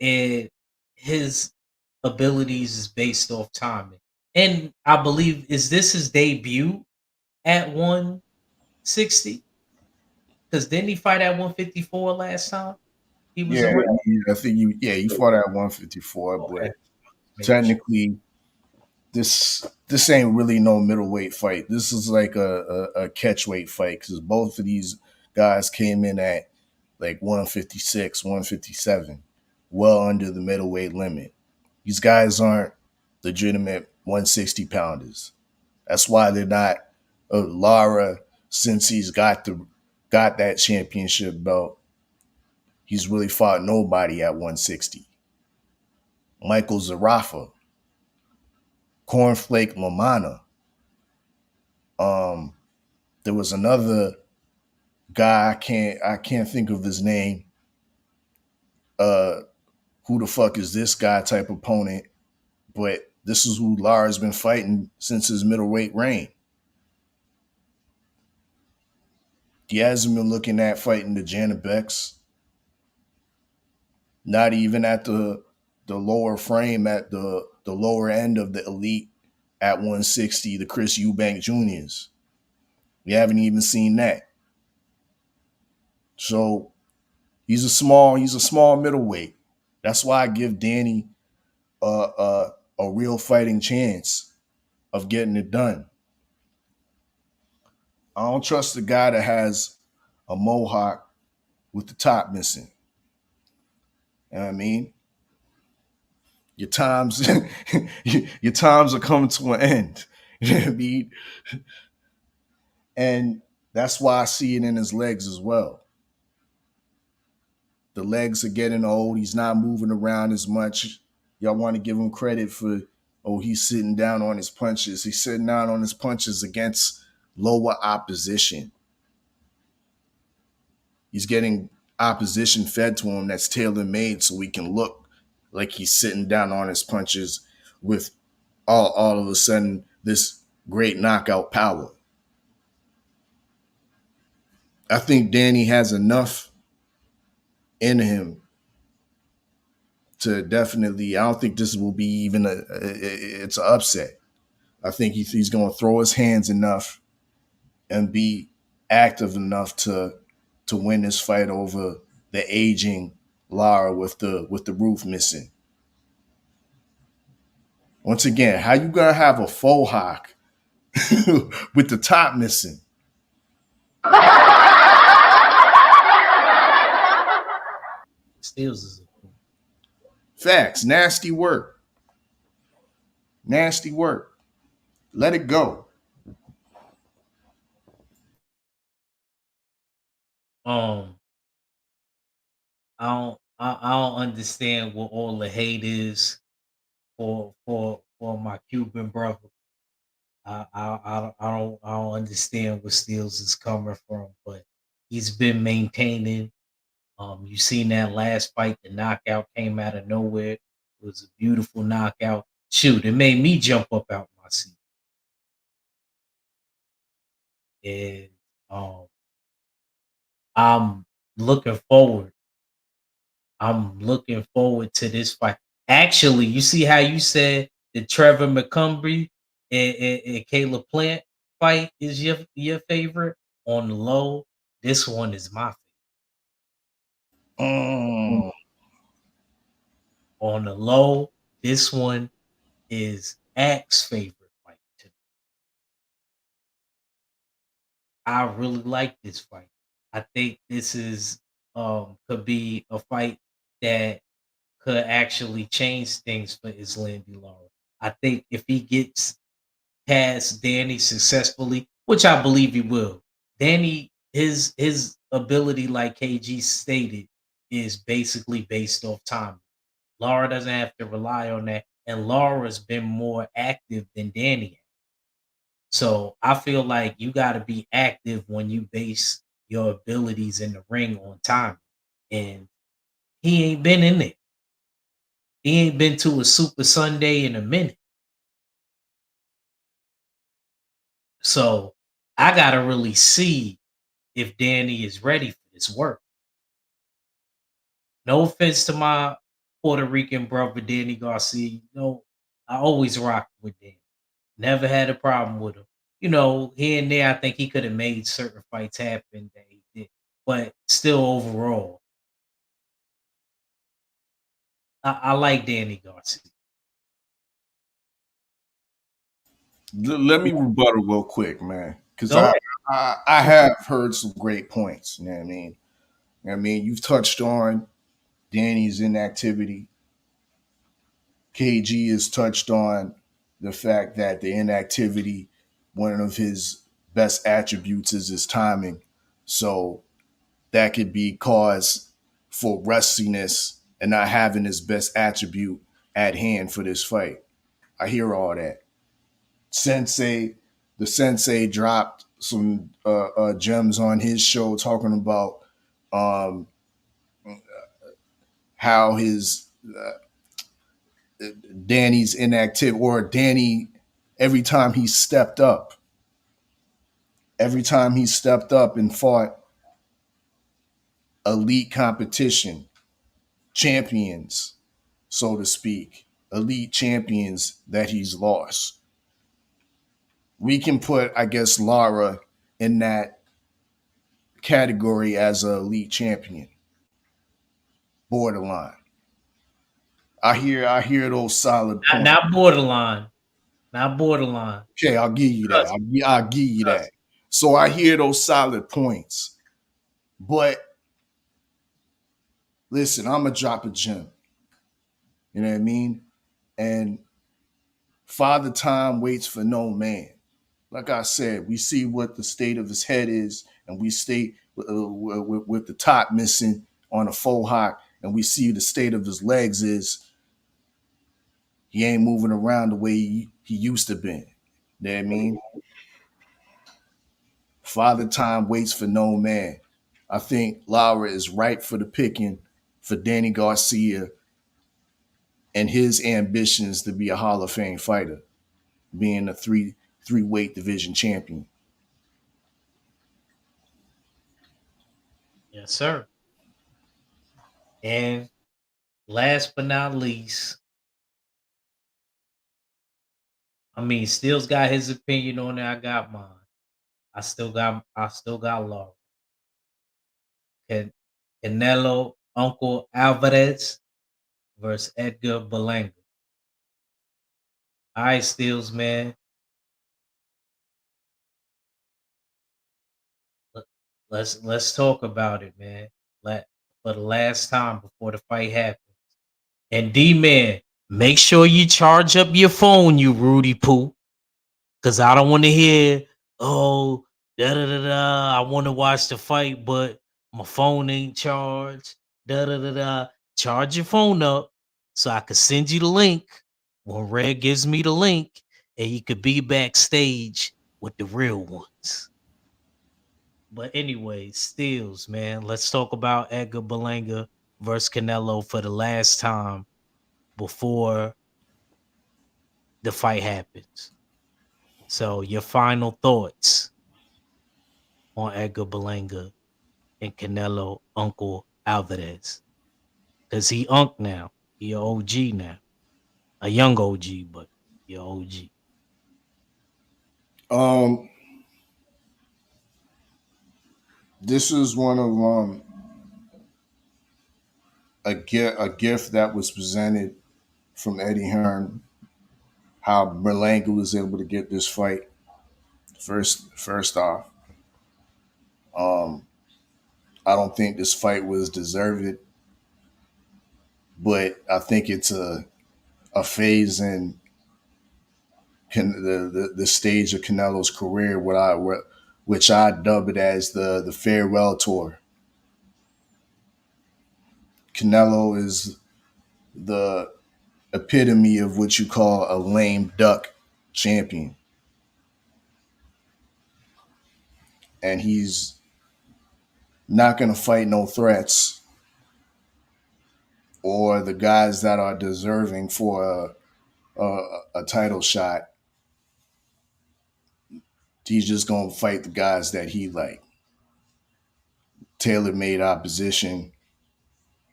And his abilities is based off timing. And I believe, is this his debut at 160? Because didn't he fight at 154 last time? He was Yeah, around. I think he fought at 154, Okay. but technically this ain't really no middleweight fight. This is like a catchweight fight because both of these guys came in at like 156, 157, well under the middleweight limit. These guys aren't legitimate 160 pounders. That's why they're not. Lara, since he's got that championship belt, he's really fought nobody at 160. Michael Zarafa, Cornflake Lamana. Um, there was another guy, I can't think of his name. Uh, who the fuck is this guy type opponent? But this is who Lara's been fighting since his middleweight reign. He hasn't been looking at fighting the Janabeks, not even at the lower frame, at the lower end of the elite at 160, the Chris Eubank Juniors. We haven't even seen that. So he's a small middleweight. That's why I give Danny a real fighting chance of getting it done. I don't trust the guy that has a mohawk with the top missing. You know what I mean? Your times your times are coming to an end. You know what I mean? And that's why I see it in his legs as well. The legs are getting old. He's not moving around as much. Y'all want to give him credit for, oh, he's sitting down on his punches. He's sitting down on his punches against lower opposition. He's getting opposition fed to him that's tailor-made so he can look like he's sitting down on his punches with all of a sudden this great knockout power. I think Danny has enough in him to definitely. I don't think this will be even it's an upset. I think he's going to throw his hands enough and be active enough to win this fight over the aging Lara with the roof missing. Once again, how you gonna have a faux hawk with the top missing? Steals is Facts. Nasty work. Nasty work. Let it go. I don't understand what all the hate is for my Cuban brother. I don't understand where Steels is coming from, but he's been maintaining. You seen that last fight, the knockout came out of nowhere. It was a beautiful knockout. Shoot, it made me jump up out my seat. And I'm looking forward. I'm looking forward to this fight. Actually, you see how you said the Trevor McCumbry and Caleb Plant fight is your favorite on the low. This one is my favorite. Mm. On the low, this one is X's favorite fight to me. I really like this fight. I think this is could be a fight that could actually change things for Islam Lara. I think if he gets past Danny successfully, which I believe he will, Danny his ability, like KG stated, is basically based off time. Lara doesn't have to rely on that, and Laura's been more active than Danny. So I feel like you got to be active when you base your abilities in the ring on time. And he ain't been in it. He ain't been to a Super Sunday in a minute. So I got to really see if Danny is ready for this work. No offense to my Puerto Rican brother, Danny Garcia. I always rocked with Danny. Never had a problem with him. Here and there, I think he could have made certain fights happen that he did. But still, overall, I like Danny Garcia. Let me rebuttal real quick, man, because Go I have heard some great points. You know what I mean? You've touched on Danny's inactivity. KG has touched on the fact that the inactivity, one of his best attributes is his timing. So that could be cause for rustiness and not having his best attribute at hand for this fight. I hear all that. The sensei dropped some gems on his show talking about how his Danny's inactive, or Danny, every time he stepped up and fought elite competition, champions, so to speak, elite champions that he's lost. We can put, I guess, Lara in that category as an elite champion. Borderline. I hear those solid points. Not borderline. Not borderline. Okay, I'll give you that. I'll give you that. So I hear those solid points. But listen, I'm going to drop a gem. You know what I mean? And Father Time waits for no man. Like I said, we see what the state of his head is, and we stay with the top missing on a faux hawk, and we see the state of his legs is He ain't moving around the way he used to be. You know what I mean? Father time waits for no man. I think Lara is ripe for the picking for Danny Garcia and his ambitions to be a Hall of Fame fighter, being a three weight division champion. Yes, sir. And last but not least, I mean, Steele's got his opinion on it. I got mine. I still got Laura. Canelo Uncle Álvarez versus Edgar Berlanga. All right, Steels, man. Let- let's talk about it, man. For the last time before the fight happens. And D man, make sure you charge up your phone, you Rudy Poo. Cause I don't want to hear, oh, da da da da. I want to watch the fight, but my phone ain't charged. Da da da da. Charge your phone up so I could send you the link when Red gives me the link, and you could be backstage with the real ones. But anyway, Steels, man. Let's talk about Edgar Berlanga versus Canelo for the last time before the fight happens. So your final thoughts on Edgar Berlanga and Canelo Uncle Alvarez. Cause he Unc now. He a OG now. A young OG, but he a OG. Um, this is one of a gift that was presented from Eddie Hearn. How Berlanga was able to get this fight. First off, um, I don't think this fight was deserved, but I think it's a phase in the stage of Canelo's career, which I dub it as the farewell tour. Canelo is the epitome of what you call a lame duck champion, and he's not going to fight no threats or the guys that are deserving for a title shot. He's just going to fight the guys that he like. Tailor made opposition.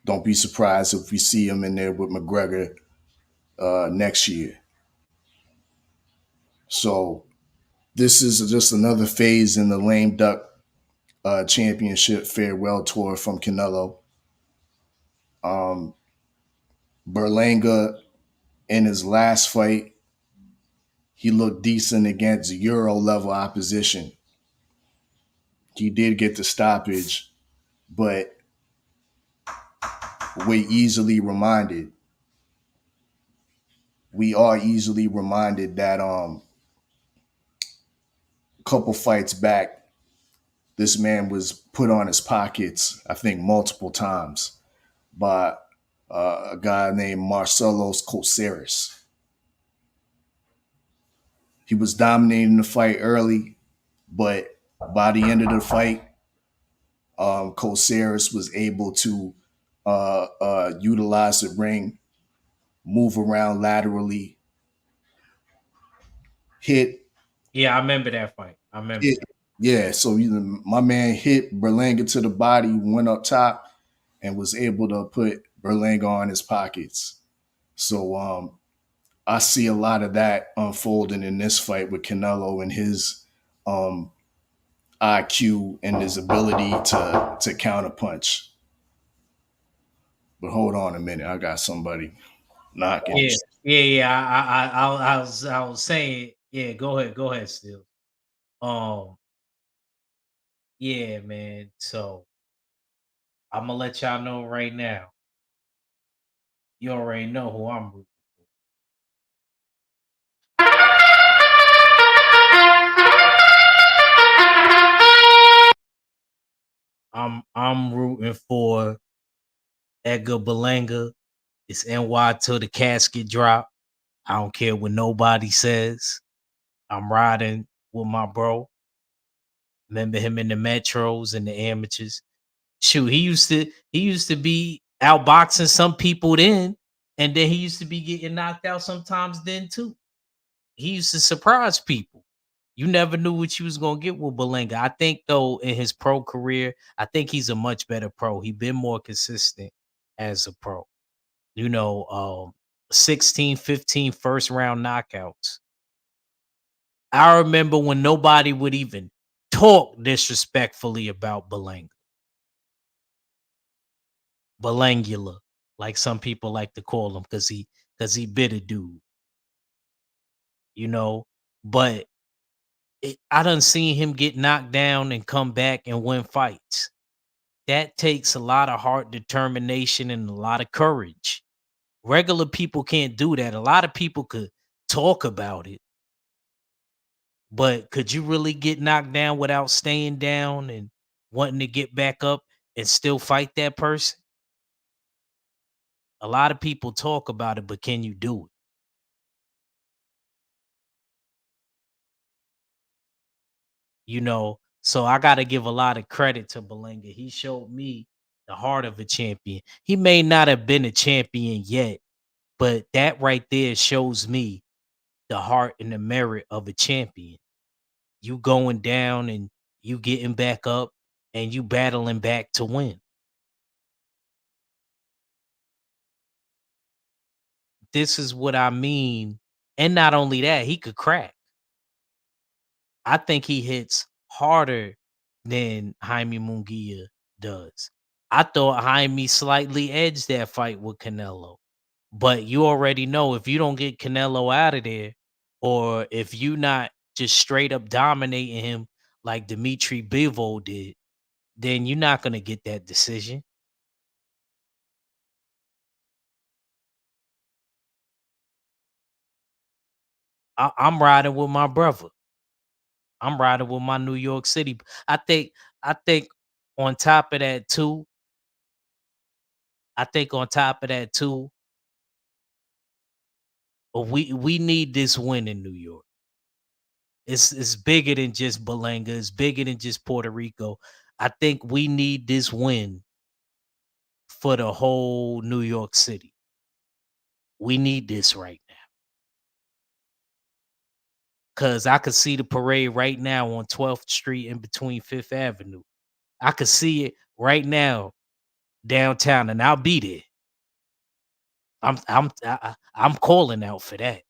Don't be surprised if we see him in there with McGregor next year. So this is just another phase in the lame duck championship farewell tour from Canelo. Um, Berlanga in his last fight, he looked decent against Euro level opposition. He did get the stoppage, but we are easily reminded that a couple fights back, this man was put on his pockets, I think multiple times, by a guy named Marcelos Coceres. He was dominating the fight early, but by the end of the fight, Coceres was able to utilize the ring, move around laterally, hit, Yeah, I remember that fight. I remember hit. that. Yeah, so my man hit Berlanga to the body, went up top, and was able to put Berlanga on his pockets. So I see a lot of that unfolding in this fight with Canelo and his um, IQ and his ability to counterpunch. But hold on a minute, I got somebody knocking. Yeah, yeah. I was saying, yeah. Go ahead, Steel. Um, yeah, man. So I'm gonna let y'all know right now. You already know who I'm rooting. I'm rooting for Edgar Berlanga. It's NY till the casket drop. I don't care what nobody says. I'm riding with my bro. Remember him in the metros and the amateurs. Shoot, he used to be outboxing some people then, and then he used to be getting knocked out sometimes then too. He used to surprise people. You never knew what you was gonna get with Berlanga. I think though in his pro career, I think he's a much better pro. He been more consistent as a pro. You know, 16, 15 first round knockouts. I remember when nobody would even talk disrespectfully about Belangula, like some people like to call him, because he bit a dude, you know. But I done seen him get knocked down and come back and win fights. That takes a lot of heart, determination, and a lot of courage. Regular people can't do that. A lot of people could talk about it, but could you really get knocked down without staying down and wanting to get back up and still fight that person? A lot of people talk about it, but can you do it? You know, so I got to give a lot of credit to Berlanga. He showed me the heart of a champion. He may not have been a champion yet, but that right there shows me the heart and the merit of a champion. You going down and you getting back up and you battling back to win. This is what I mean. And not only that, he could crack. I think he hits harder than Jaime Munguia does. I thought Jaime slightly edged that fight with Canelo. But you already know if you don't get Canelo out of there, or if you not just straight up dominating him like Dimitri Bivol did, then you're not gonna get that decision. I'm riding with my brother. I'm riding with my New York City. I think I think on top of that too, I think on top of that too, we need this win in New York. It's bigger than just Berlanga. It's bigger than just Puerto Rico. I think we need this win for the whole New York City. We need this right now. Cause I could see the parade right now on 12th Street in between Fifth Avenue. I could see it right now downtown, and I'll be there. I'm calling out for that.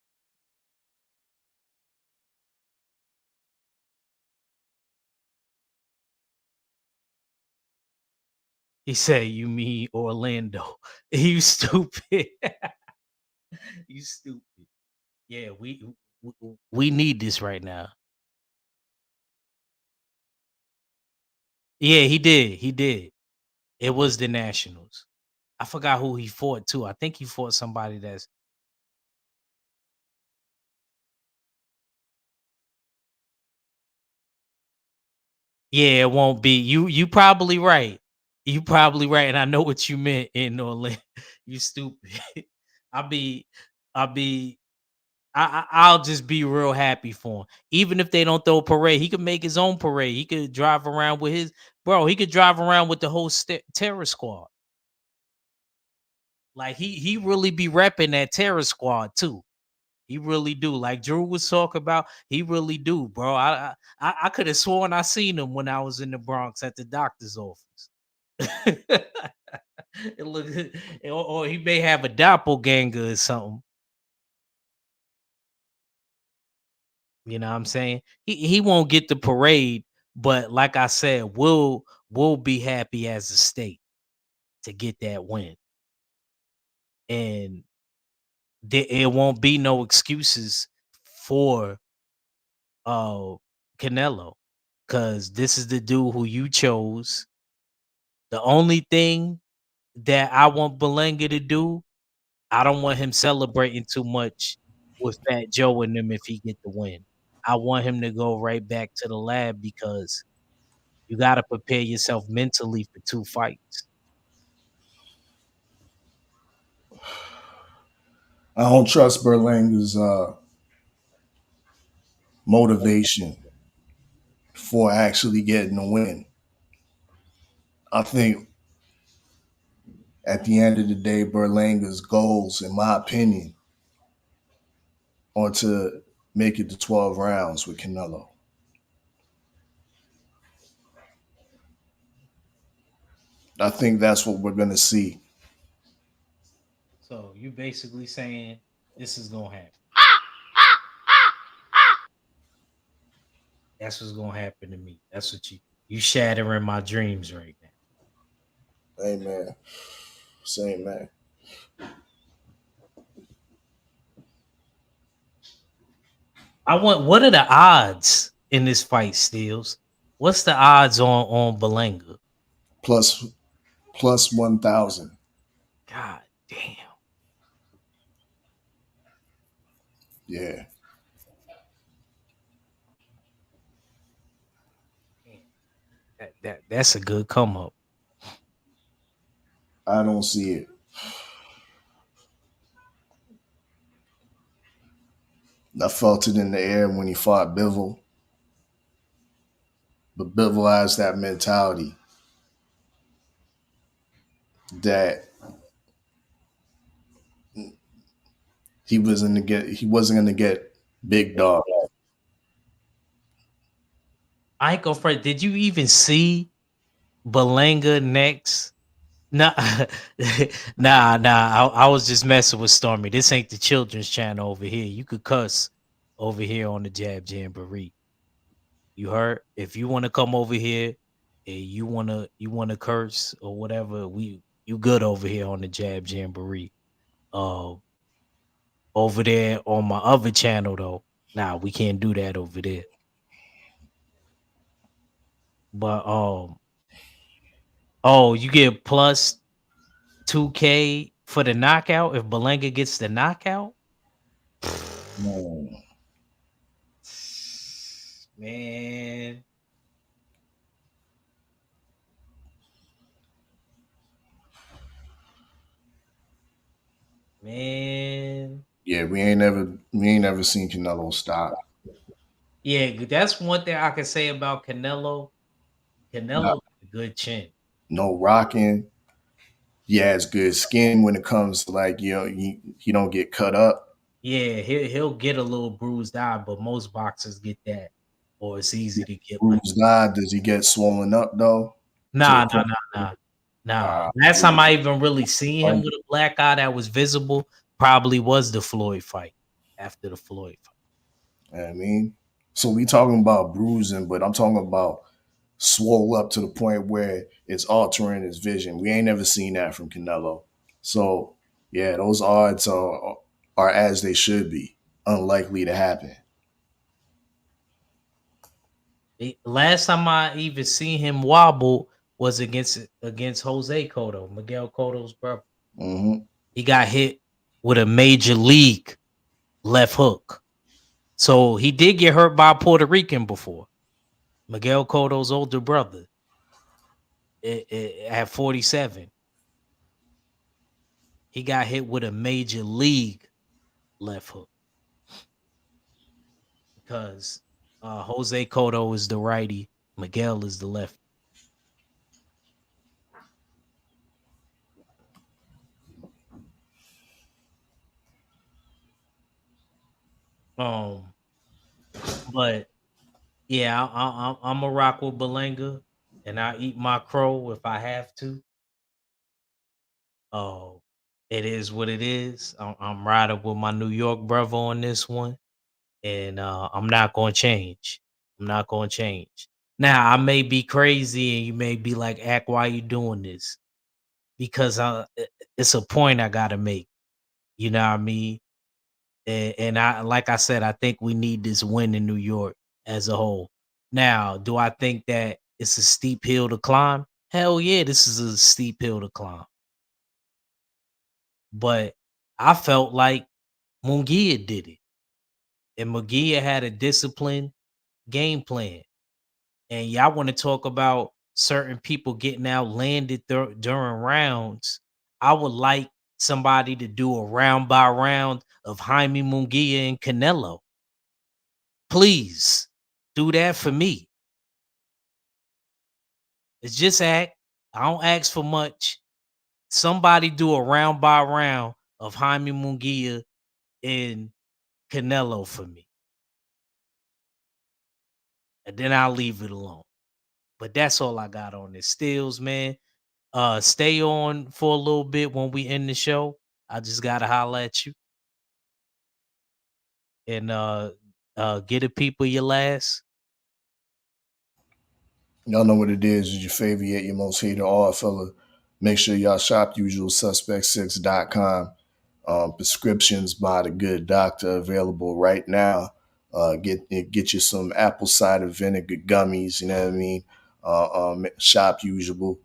He said, "You mean Orlando? You stupid. You stupid." Yeah, we need this right now. Yeah, he did. He did. It was the Nationals. I forgot who he fought too. I think he fought somebody that's yeah, it won't be. You probably right. You probably right. And I know what you meant in Orlando. You stupid. I'll be I'll be I'll just be real happy for him. Even if they don't throw a parade, he could make his own parade. He could drive around with his bro. He could drive around with the whole terror squad. Like he really be repping that terror squad too. He really do. Like Drew was talking about, he really do, bro. I could have sworn I seen him when I was in the Bronx at the doctor's office. It look, or he may have a doppelganger or something. You know what I'm saying? He won't get the parade, but like I said, we'll be happy as a state to get that win. And it won't be no excuses for Canelo, because this is the dude who you chose. The only thing that I want Belanga to do, I don't want him celebrating too much with Fat Joe and them if he get the win. I want him to go right back to the lab because you got to prepare yourself mentally for two fights. I don't trust Berlanga's motivation for actually getting a win. I think at the end of the day, Berlanga's goals, in my opinion, are to make it to 12 rounds with Canelo. I think that's what we're going to see. So you basically saying this is gonna happen. That's what's gonna happen to me. That's what you shattering my dreams right now. Amen. Same, man. I want what are the odds in this fight, Steels? What's the odds on Berlanga? Plus, plus 1,000. God damn. Yeah. Man, that's a good come up. I don't see it. I felt it in the air when he fought Bivol. But Bivol has that mentality that he wasn't gonna get big dog. I ain't gonna front. Did you even see Berlanga next? Nah, nah. I was just messing with Stormy. This ain't the children's channel over here. You could cuss over here on the Jab Jamboree. You heard? If you want to come over here and you wanna curse or whatever, you good over here on the Jab Jamboree. Uh, over there on my other channel though, nah, we can't do that over there. But oh, you get plus 2K for the knockout if Berlanga gets the knockout. Man, Man, man. yeah, we ain't never seen Canelo stop. Yeah, that's one thing I can say about Canelo. Canelo Not, got a good chin. no rocking. He has good skin when it comes to like he don't get cut up. Yeah, he'll get a little bruised eye, but most boxers get that, or it's easy to get like. Bruised eye. Does he get swollen up though? To the Nah, nah, point. nah, nah, nah. Uh, Last time I even really seen him with a black eye that was visible probably was the Floyd fight. After the Floyd fight. I mean, so we talking about bruising, but I'm talking about swole up to the point where it's altering his vision. We ain't never seen that from Canelo. So yeah, those odds are as they should be, unlikely to happen. Last time I even seen him wobble was against Jose Cotto, Miguel Cotto's brother. Hmm. He got hit with a major league left hook. So he did get hurt by a Puerto Rican before. Miguel Cotto's older brother at 47. He got hit with a major league left hook because Jose Cotto is the righty, Miguel is the lefty. Um, but yeah, I'm a rock with Berlanga, and I eat my crow if I have to. Oh, it is what it is. I'm riding with my New York brother on this one, and I'm not going to change. I'm not going to change. Now I may be crazy, and you may be like, "Act, why you doing this?" Because it's a point I got to make. You know what I mean? And I, like I said, I think we need this win in New York as a whole. Now, do I think that it's a steep hill to climb? Hell yeah, this is a steep hill to climb. But I felt like Munguia did it. And Munguia had a disciplined game plan. And y'all want to talk about certain people getting outlanded during rounds. I would like somebody to do a round by round of Jaime Munguia and Canelo. Please do that for me. It's just act. I don't ask for much. Somebody do a round by round of Jaime Munguia and Canelo for me. And then I'll leave it alone. But that's all I got on this. Stills, man. Stay on for a little bit when we end the show. I just gotta holler at you. And get the people your last. Y'all know what it is. It's your favorite yet your most hated odd fella. Make sure y'all shop usualsuspect6.com. Prescriptions by the good doctor available right now. Get you some apple cider vinegar gummies. You know what I mean? Shop usual.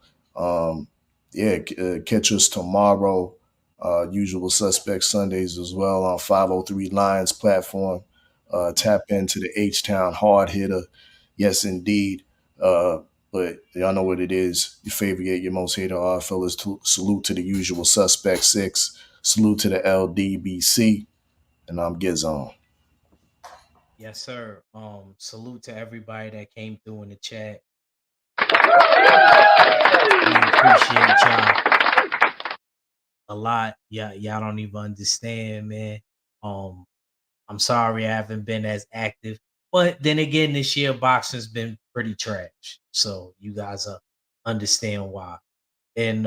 Catch us tomorrow. Usual Suspect Sundays as well on 503 Lions platform. Tap into the H-Town hard hitter. Yes, indeed. But y'all know what it is. Your favorite yet your most hated odd fellas. Salute to the Usual Suspect 6. Salute to the LDBC. And I'm Gizon. Yes, sir. Salute to everybody that came through in the chat. We appreciate y'all a lot. Y'all don't even understand, man. I'm sorry I haven't been as active. But then again, this year boxing's been pretty trash. So you guys understand why. And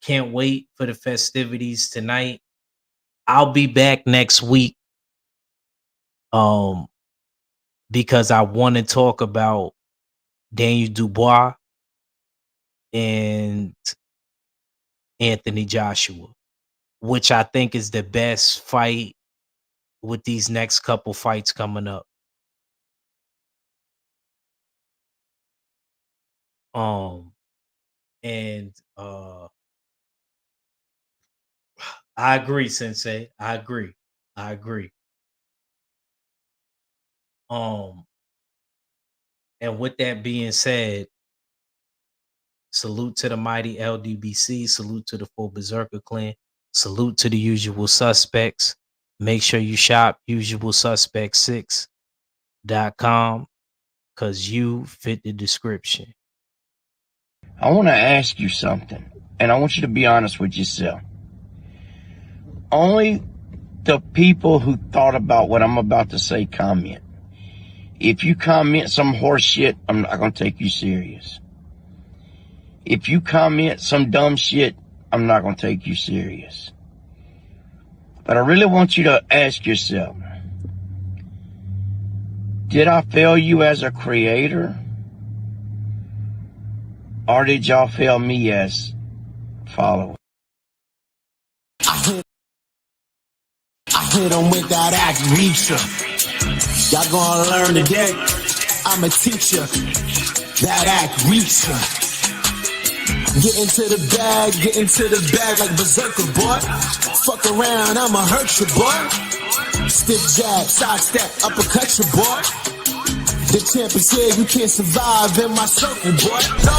can't wait for the festivities tonight. I'll be back next week. Because I want to talk about Daniel Dubois and Anthony Joshua, which I think is the best fight with these next couple fights coming up. I agree, Sensei. I agree. And with that being said, salute to the mighty LDBC, salute to the full Berserker clan, salute to the Usual Suspects. Make sure you shop usualsuspect6.com because you fit the description. I want to ask you something, and I want you to be honest with yourself. Only the people who thought about what I'm about to say comment. If you comment some horse shit, I'm not going to take you serious. If you comment some dumb shit, I'm not going to take you serious. But I really want you to ask yourself, did I fail you as a creator? Or did y'all fail me as followers? I hit them with that act reacher. Y'all gonna learn today. I'm a teacher. That act reacher. Get into the bag like Berserker, boy. Fuck around, I'ma hurt you, boy. Stiff jab, side step, uppercut you, boy. The champ is here, you can't survive in my circle, boy. No.